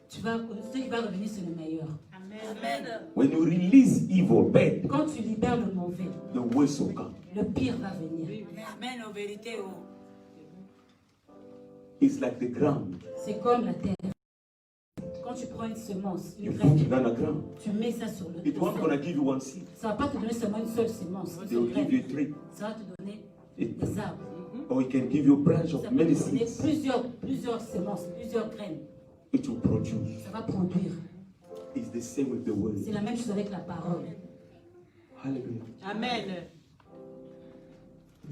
ce qui va revenir, c'est le meilleur. Amen. When you release evil, bad, Quand tu libères le mauvais, the worst will come. le pire va venir. Amen, en vérité. Oh. It's like the ground. C'est comme la terre. Quand tu prends une semence, You une put it graine, on the ground. tu mets ça sur le It won't sol. gonna give you one seed. Ça ne va pas te donner seulement une seule semence, une They will seule give you graine. a tree. Ça va te donner It, des arbres. or it can give you a branch Ça of peut many te donner seeds. plusieurs semences, plusieurs graines. It will produce. Ça va produire. It's the same with the word. C'est la même chose avec la parole. Hallelujah. Amen.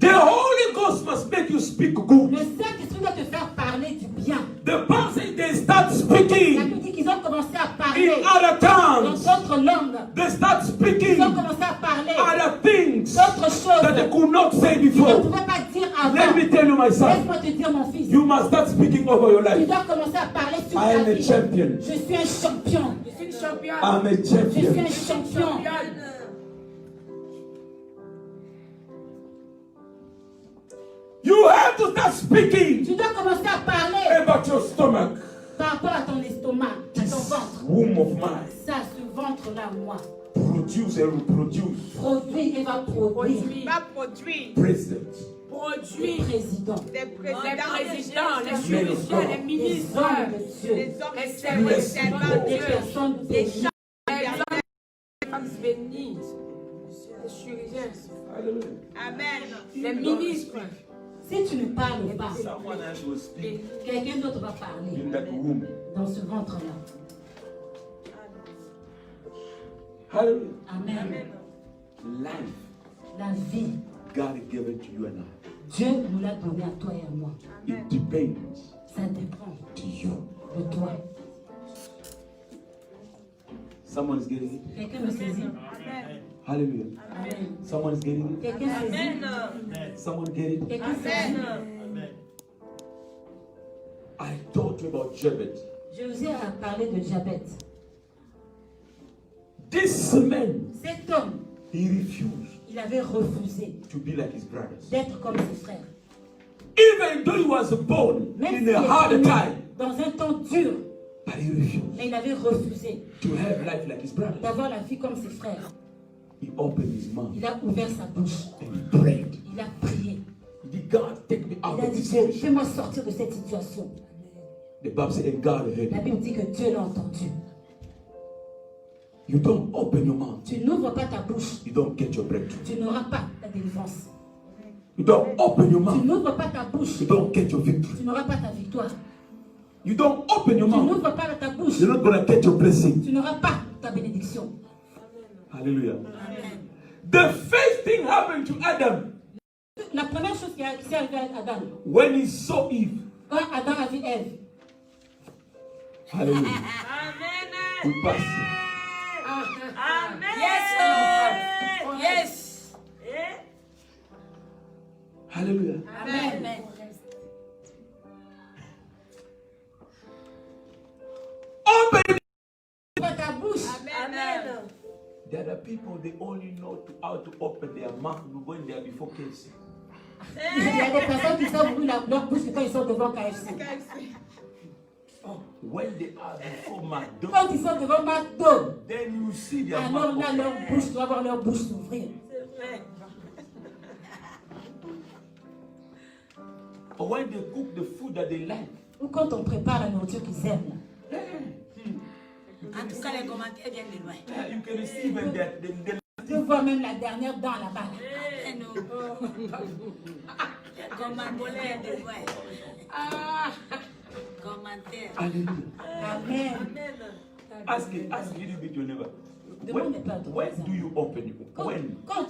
The Holy Ghost must make you speak good. Le Saint-Esprit doit te faire parler du bien. The Bible says they start La speaking Bible dit qu'ils ont commencé à in parler other dans tongues. d'autres langues. They start Ils speaking ont commencé à parler other things d'autres choses that they could not say qu'ils ne before. pouvaient pas dire Let avant. me tell you, my son, Laisse-moi te dire, mon fils. you must start speaking over your Tu life. dois commencer à parler sur I ta am a vie. champion. Je suis un champion. Je suis une championne. I'm a Je suis champion. un champion. You have to start speaking Tu dois commencer à parler about your stomach. par rapport à ton estomac, à ton ventre. Womb of mine. Ça, ce ventre-là, moi, Produce and reproduce. produit et va produire Va produire. President. des Produire. présidents, Les présidents, les Men of chirurgiens, God. les des ministres, hommes de Dieu, les servants, Yes, les servants de des Dieu, personnes les bénies. femmes bénies, les chirurgiens, Hallelujah. Amen. Les ministres. Si tu ne parles pas, Someone else will speak quelqu'un d'autre va parler in that womb. dans ce ventre-là. Hallelujah. Amen. Life, La vie, God gave it to you and I. Dieu nous l'a donné à toi et à moi. It depends Ça dépend to you. de toi. Someone is getting it. Quelqu'un me saisit? Hallelujah. Amen. Someone is getting it. Quelqu'un saisit? Someone get it. Quelqu'un saisit? I told you about Jabez. Je vous ai parlé de diabète. This man, Cet homme, he refused il avait refusé to be like his brothers. d'être comme ses frères. Even though he was born Même in s'il a était hard né time, dans un temps dur, but he refused mais il avait refusé to have life like his brothers. d'avoir la vie comme ses frères. He opened his mouth Il a ouvert sa bouche. and he prayed. Il a prié. Did God take me out Il a of dit, this Dieu, situation? fais-moi sortir de cette situation. The Bible said, and God heard La him. Bible dit que Dieu l'a entendu. You don't open your mouth, Tu n'ouvres pas ta bouche, you don't get your breakthrough. tu n'auras pas ta délivrance. You don't open your Tu mouth, n'ouvres pas ta bouche, you don't get your victory. tu n'auras pas ta victoire. You don't open your Tu mouth, n'ouvres pas ta bouche, you're not going to get your blessing. tu n'auras pas ta bénédiction. Hallelujah. The first thing happened to Adam La première chose qui s'est arrivée à Adam, when he saw Eve. quand Adam a vu Ève, Hallelujah. We pass. Yes, Lord. Yes. Hallelujah. Amen. Open. ouvre ta bouche. Amen. There are people they only know how to open their mouth when they are before KFC. Il y a des personnes qui savent ouvrir leur bouche quand ils sont devant KFC. When they are before McDonald's, Quand ils sont devant McDo, then you see their alors mouth là, open. leur bouche doit voir leur bouche s'ouvrir. Or when they cook the food that they like. Ou quand on prépare la nourriture qu'ils aiment. En tout cas, les commentaires viennent de loin. You can receive them that Tu peux voir même la dernière dent là-bas. Amen. Commentaire de voix. Ah. Commentaire. Hallelujah. Amen. Ask a little bit your neighbor. Demande pas à ton When voisin. do you open? When? Quand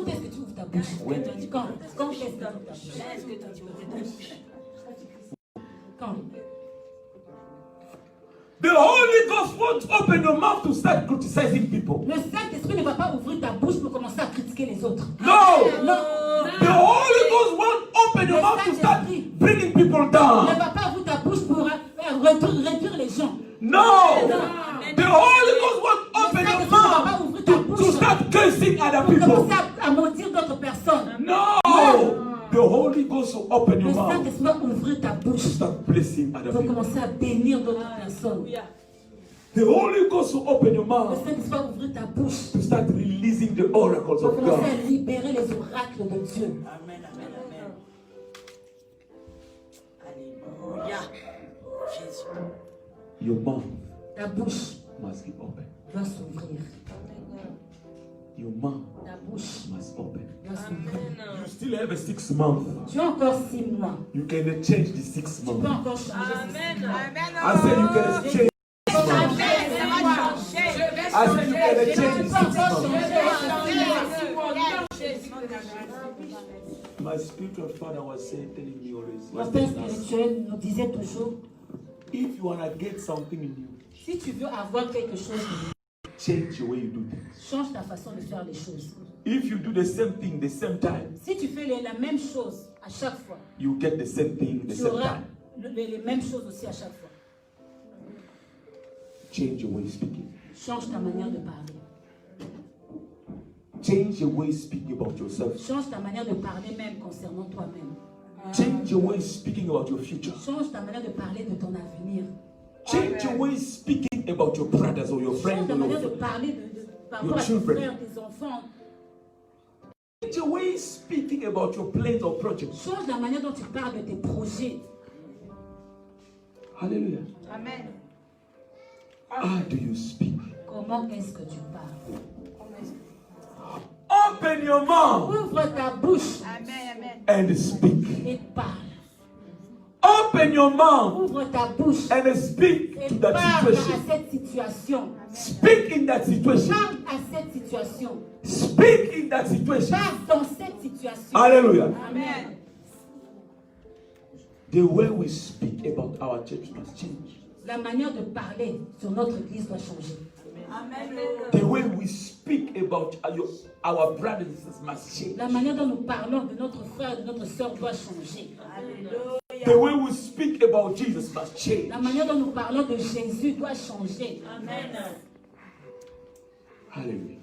est-ce que tu ouvres ta bouche? When? Quand est-ce que tu ouvres ta bouche? Est-ce que tu ouvres ta bouche? Quand? The Holy Ghost won't open your mouth to start criticizing people. Le Saint-Esprit ne va pas ouvrir ta bouche pour commencer à critiquer les autres. No! Non. The Holy Ghost won't open your mouth to start bringing people Ne down. va pas ouvrir ta bouche pour réduire les gens. No! The Holy Ghost won't open Le your Saint-Esprit ne va pas mouth ouvrir ta to bouche start cursing other pour people. commencer à maudire d'autres personnes. No! The Holy Ghost will open Le your mouth Saint-Esprit va ouvrir ta to bouche start blessing other pour people. commencer à bénir d'autres personnes. The Holy Ghost will open your Le mouth Saint-Esprit va ouvrir ta bouche to start releasing the oracles pour of commencer God. à libérer les oracles de Dieu. Amen, amen, amen. Alléluia. Jésus. Your mouth Ta bouche must be open. doit s'ouvrir. Your mouth Ta bouche must open. doit s'ouvrir. You still have a 6 month. Tu as encore 6 mois. You can change the 6 Tu peux months. encore changer ces 6 mois. I said you can change. I said you can change the 6 months. My spiritual father was saying, telling me always, Mon was père telling us, spirituel nous disait toujours, if you want to get something in you, si tu veux avoir quelque chose, change the way you do things. change ta façon de faire les choses. If you do the same thing the same time, Si tu fais la même chose à chaque fois, you get the same thing the tu same auras time. les mêmes choses aussi à chaque fois. Change your way of speaking. Change ta manière de parler. Change your way of speaking about yourself. Change ta manière de parler même concernant toi-même. Change your way of speaking about your future. Change ta manière de parler de ton avenir. Change your way of speaking about your brothers or your Change friends ta or manière de your parler par rapport à tes children. frères, tes enfants. Change your way of speaking about your plans or projects. Change la manière dont tu parles de tes projets. Hallelujah. Amen. How do you speak? Comment est-ce que tu parles? Open your mouth Ouvre ta bouche Amen, amen. and speak. et parle. Open your mouth Ouvre ta bouche and speak et to that parle à situation. cette situation. Speak in that situation. Parle à cette situation. Speak in that situation. Parle dans cette situation. Hallelujah. Amen. The way we speak about our church must change. La manière de parler sur notre église doit changer. Amen. The way we speak about our brothers and sisters must change. La manière dont nous parlons de notre frère et de notre sœur doit changer. The way we speak about Jesus must change. La manière dont nous parlons de Jésus doit changer. Hallelujah.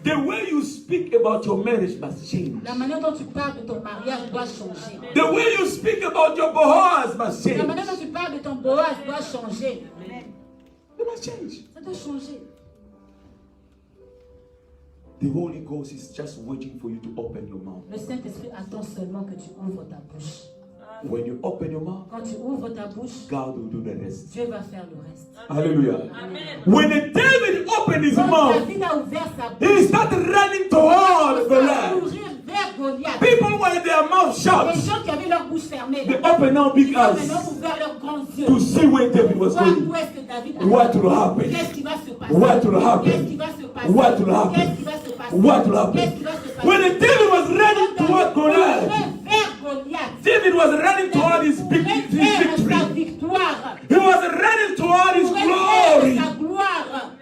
The way you speak about your marriage must change. La manière dont tu parles de ton mariage doit changer. The way you speak about your Boaz must La change. manière dont tu parles de ton Boaz doit changer. It must change. Ça doit changer. The Holy Ghost is just waiting for you to open your mouth. Le Saint-Esprit attend seulement que tu ouvres ta bouche. When you open your mouth, Quand tu ouvres ta bouche, God will do the rest. Dieu va faire le reste. Hallelujah. When David opened his Quand mouth, David a ouvert sa bouche, he started running toward il the a land. ouvrir vers Goliath. People with their mouth Les shut, gens qui avaient leur bouche fermée, they là, open now big ils ont maintenant eyes ouvert leurs grands yeux. to see where David was Voir going. où est-ce que David a What will happen? Qu'est-ce qui va se passer? What will happen? Qu'est-ce qui va se passer? What will happen? Qu'est-ce qui va se passer? What will happen? Qu'est-ce qui va se passer? When David was running toward Goliath, vers Goliath. David was running toward his Vers sa victory. victoire. He was running toward his Vers glory. sa gloire.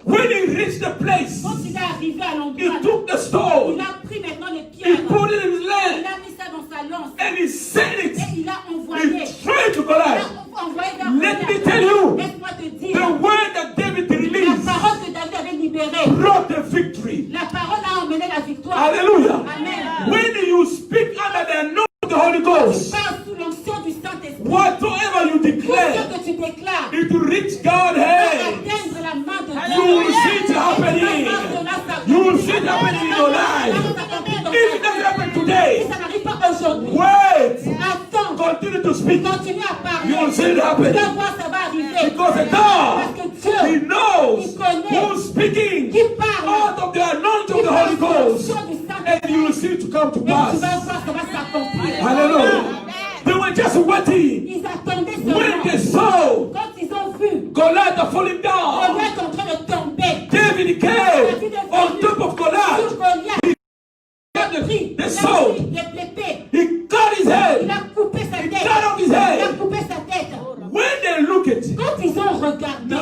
When he reached the place, Quand il est arrivé à he l'endroit, took the il stone, a pris maintenant les he pierres. put it in his Il land, a mis ça dans sa lance. and he sent it. Et il a envoyé. He threw it to Il Goliath. a envoyé vers Let me Goliath. tell you, Laisse-moi te dire. the word that David La released parole que David avait libérée. brought the victory. La parole a emmené la victoire. Hallelujah. Amen. When you speak under the anointing of the Holy Tu Ghost, parles sous l'onction du Saint-Esprit. whatsoever you Tout ce declare, que tu déclares it will reach God's va hand. atteindre la main de Dieu. You will see it happening. You will see it happening in your life. If it doesn't happen Si today, ça n'arrive pas aujourd'hui, wait. attends. Continue to speak. Continue à parler. You will see it Tu happen. vas voir, ça va arriver. Because the Parce God, que He Dieu knows who's speaking qui parle out of the anointing of the Holy Ghost. And you will see it to come to et tu vas pass. voir, ça va s'accomplir. Hallelujah. just waiting. Ils attendaient When they seulement. saw Quand ils ont vu Goliath falling down, Goliath en train de tomber, David came on top of sur Goliath. Goliath, He got il the a sword. pris l'épée, He cut his il head. a coupé sa He tête, cut off his il a head. coupé sa tête. When they look at it, Quand ils ont regardé,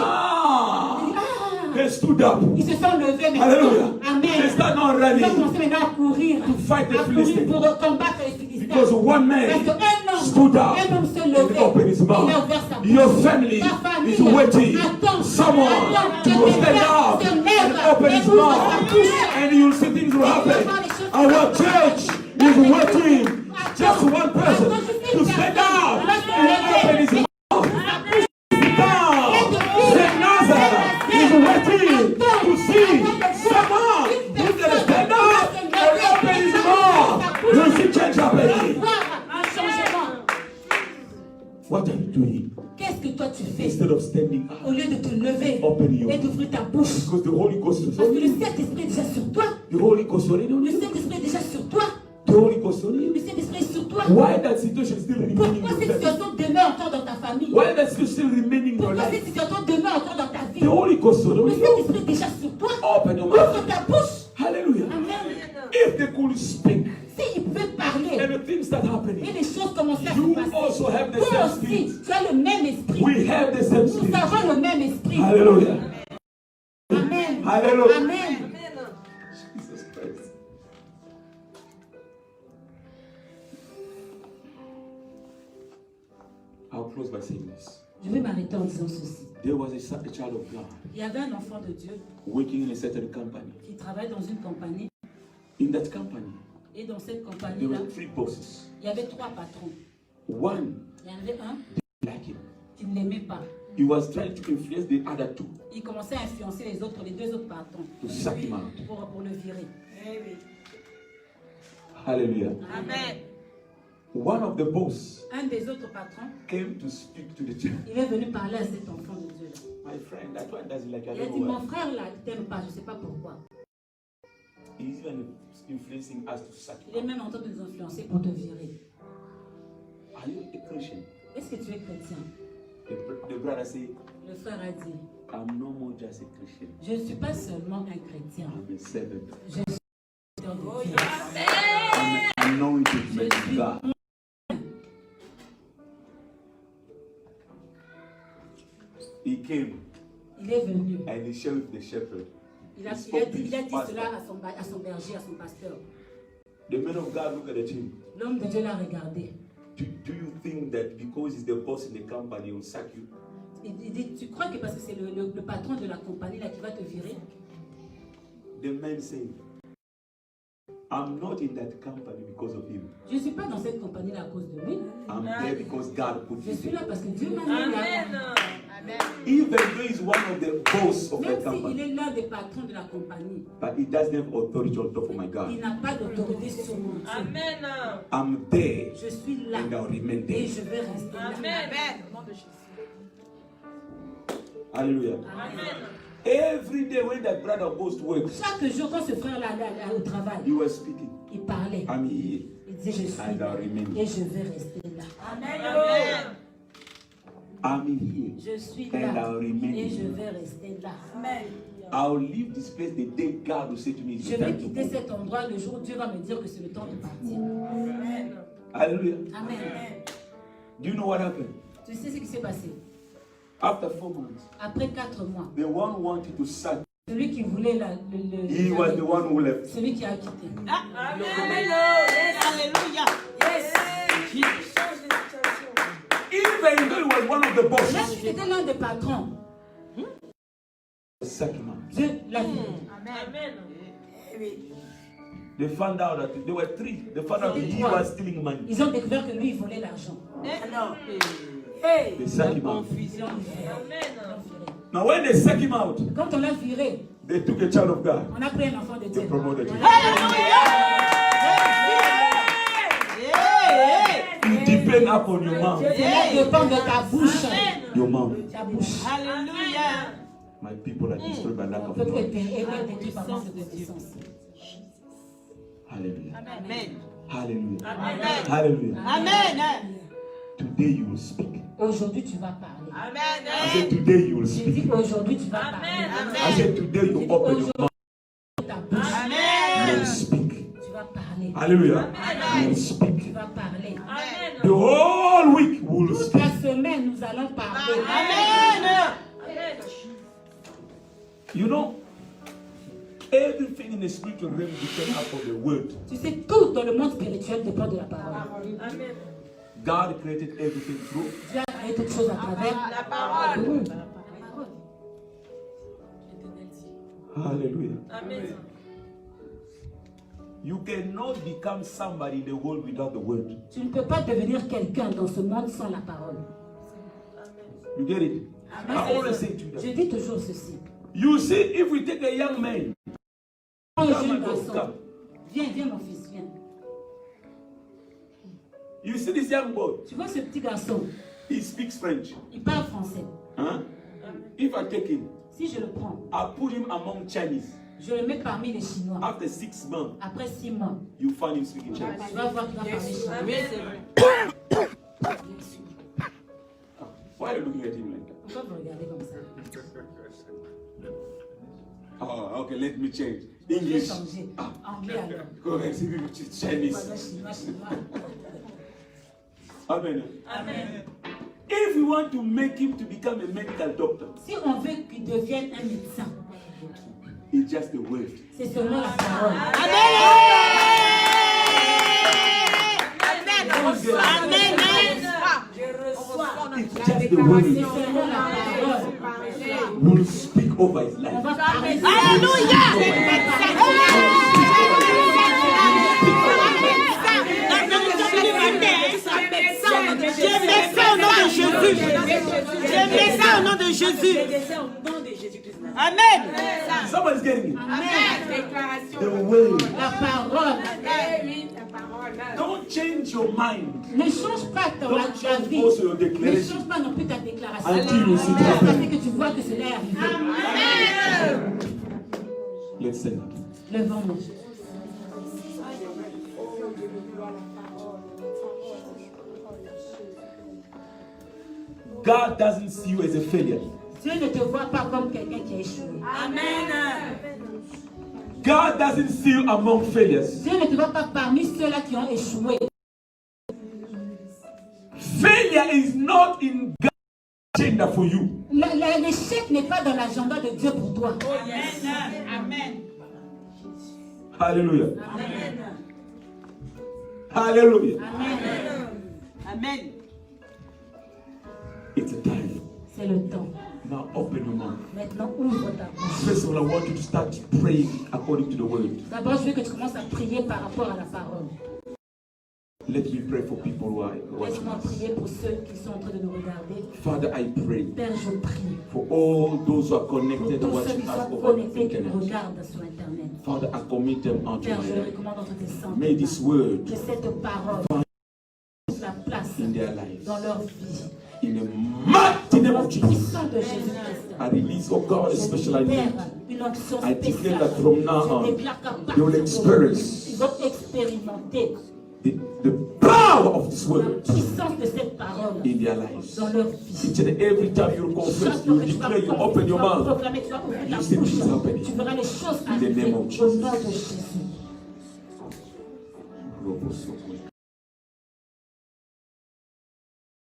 they stood up. ils se sont levés maintenant. Hallelujah. Amen. They start now Ils ont running commencé maintenant à courir, to fight the à courir Philistines. pour combattre les Philistins. Because one Parce man qu'un stood up homme se and levait, opened his il a mouth. ouvert sa bouche. Your family Ta famille is waiting. attend, Someone attend que to stand quelqu'un up se and lève open et his ouvre sa mouth. bouche. And you'll see things will happen. Our church is waiting. Just one person to stand up and open his mouth. Saint Nazareth is waiting to see someone who's going to stand up and open his mouth. You'll see change happening. Voir un changement. What are you doing? Qu'est-ce que toi tu fais Instead of standing up, au lieu de te lever open your et mouth. d'ouvrir ta bouche? Because the Holy Ghost is Parce on que you. le Saint-Esprit est déjà sur toi. The Holy Ghost is already on Le you. Saint-Esprit est déjà sur toi. The Holy Ghost is on Le you. Saint-Esprit est sur toi. Why that situation still remaining in Pourquoi cette your life? situation demeure encore dans ta famille? Why that situation still remaining in your Pourquoi life? cette situation demeure encore dans ta vie? The Holy Ghost is on Le you. Saint-Esprit est déjà sur toi. Open your mouth. Ouvre ta bouche. Hallelujah. Amen. If they could speak S'il pouvait parler and the things that et happening, les choses commençaient à se you passer, also have the toi same aussi, spirit. tu as le même esprit. We have the same Nous spirit. avons le même esprit. Hallelujah. Amen. Hallelujah. Amen. Jesus Christ. I'll close by saying this. Je vais m'arrêter en disant ceci. There was a child of God Il y avait un enfant de Dieu working in a certain company. qui travaille dans une compagnie In that company, et dans cette there compagnie-là, were 3 bosses. il y avait 3 patrons. One Il y en avait un like him. qui ne l'aimait pas. He was trying to influence the other 2 Il commençait à influencer les 2 autres patrons to sack him out. pour le virer. Hallelujah. Amen. One of the boss Un des autres patrons, came to speak to the child. il est venu parler à cet enfant de Dieu. My friend, that one doesn't like I Il a don't dit, know mon why. frère là, il t'aime pas, je ne sais pas pourquoi. He's even influencing us to sack Il est him out. même en train de nous influencer pour te virer. Are you a Christian? Est-ce que tu es chrétien? The brother said, Le frère a dit, I'm no more just a Christian. je ne suis pas seulement un chrétien. I'm a servant. Je suis un de Dieu. I'm anointed man of God. He came Il est venu. and he shared with the shepherd. Il a dit cela à son berger, à son pasteur. The man of God looked at him. L'homme de Dieu l'a regardé. Do you think that because he's the boss in the company, he will sack you? Il dit, tu crois que parce que c'est le patron de la compagnie là qui va te virer? The man said, I'm not in that company because of him. Je ne suis pas dans cette compagnie là à cause de lui. I'm there because God put Je me suis there. là parce que Dieu m'a mis là. Even though he's one of the boss of Même that s'il company, est l'un des patrons de la compagnie, but he doesn't have authority on top of my il God. n'a pas d'autorité sur mon Dieu. Amen. I'm there Je suis là and I'll remain et there. je vais rester là. Amen. Hallelujah. Amen. Every day when that brother goes to work, Chaque jour quand ce frère là allait au travail, he was speaking. il parlait. I'm here Il disait, je suis and là I'll remain. et je vais rester là. Amen. I'm here Je suis and là I'll remain. et je vais rester là. I'll leave this place the day God will say to me, it's Je your vais time to quitter go. cet endroit le jour où Dieu va me dire que c'est le temps de partir. Hallelujah. Amen. Do you know what happened? Tu sais ce qui s'est passé? After 4 months, Après 4 mois, the one who wanted to sack, celui qui voulait he was the one who left. celui qui a quitté. Amen. Alléluia. Yes. Even though he was one of the Même bosses, si c'était l'un des patrons, sack him out. Dieu l'a vu. Amen. They found out that there were 3. They found out that he was stealing money. Ils ont découvert que lui, il volait l'argent. They sacked him out. Ils l'ont viré. Amen. Now when they sacked him out, Quand on l'a viré, they took a child of God. on a pris un enfant de Dieu. They promoted him. It depends upon your mouth. Cela dépend de ta bouche. Your mouth. Ta bouche. Alléluia. My people are destroyed by lack On of peut knowledge. être détruit par manque de connaissance. Hallelujah. Amen. Hallelujah. Amen. Hallelujah. Amen. To today you will speak. Aujourd'hui, tu vas parler. I said, today you will J'ai speak. dit, aujourd'hui, tu vas parler. I said, today you open your mouth. Ta bouche, You will speak. tu vas parler. Hallelujah. You will Tu speak. vas parler. The whole week we will Toute speak. la semaine, nous allons parler. You know, everything in the spiritual realm depends upon the word. Tu sais, tout dans le monde spirituel dépend de la parole. God created everything through. Dieu a créé toutes choses à travers la parole. Oui. Hallelujah. Amen. You cannot become somebody in the world without the word. Tu ne peux pas devenir quelqu'un dans ce monde sans la parole. You get it? I always say to Je them. dis toujours ceci. You see, if we take a young man, Un come jeune and go, garçon, come. viens mon fils, viens. You see this young boy, Tu vois ce petit garçon, he speaks French. il parle français. Huh? If I take him, Si je le prends, I put him among Chinese. je le mets parmi les Chinois. After 6 months, Après 6 mois, you find him speaking Chinese. tu vas voir qu'il va parler chinois. Why are you looking at him like that? Pourquoi vous regardez comme ça? Oh, okay, let me change. Je vais English. changer. Anglais alors. Go ahead, speak Chinese. Chinois, chinois. Amen. Amen. If we want to make him to become a medical doctor, Si on veut qu'il devienne un médecin, it's just the word. c'est seulement la parole. It's just the word. C'est seulement la parole. We'll speak over his On life. va parler. Je mets ça au nom de Jésus. Je mets ça au nom de Jésus. Amen. Somebody's getting it. Amen. The word. La parole. Don't change your mind Ne change pas ta vie. also your Ne declaration change pas non plus ta déclaration. until you see it Ça happen. fait que tu vois que cela est arrivé. Let's stand up. Levons-nous. God doesn't see you as a failure. Dieu ne te voit pas comme quelqu'un qui a échoué. God doesn't see you among failures. Dieu ne te voit pas parmi ceux-là qui ont échoué. Failure is not in God's agenda for you. L'échec n'est pas dans l'agenda de Dieu pour toi. Amen. Hallelujah. Hallelujah. Amen. It's a time. C'est le temps. Now open your mouth. Maintenant, ouvre ta bouche. First of all, I want you to start praying according to the word. D'abord, je veux que tu commences à prier par rapport à la parole. Let me pray for people who are watching Laisse-moi us. prier pour ceux qui sont en train de nous regarder. Father, I pray Père, je prie for all those who are pour connected tous ceux watching qui us sont over the connectés, qui nous internet. regardent sur Internet. Father, I commit them unto Père, je my les life. recommande entre tes saintes May this mains. word Que cette parole trouve la place in their lives. dans leur vie. In the mighty name Au of nom Jesus, puissant de Jésus-Christ. I release, oh God, a special Père, anointing. une onction I declare spéciale. that from now on, Je déclare qu'à they will partir experience ils vont expérimenter the power of this la word puissance de cette parole in their lives. dans leur vie. Each and every time you confess, you declare, you open your mouth. proclamer, tu vas ouvrir ta You see bouche, this happening. tu verras les choses In the arriver name au of nom Jesus. de Jésus.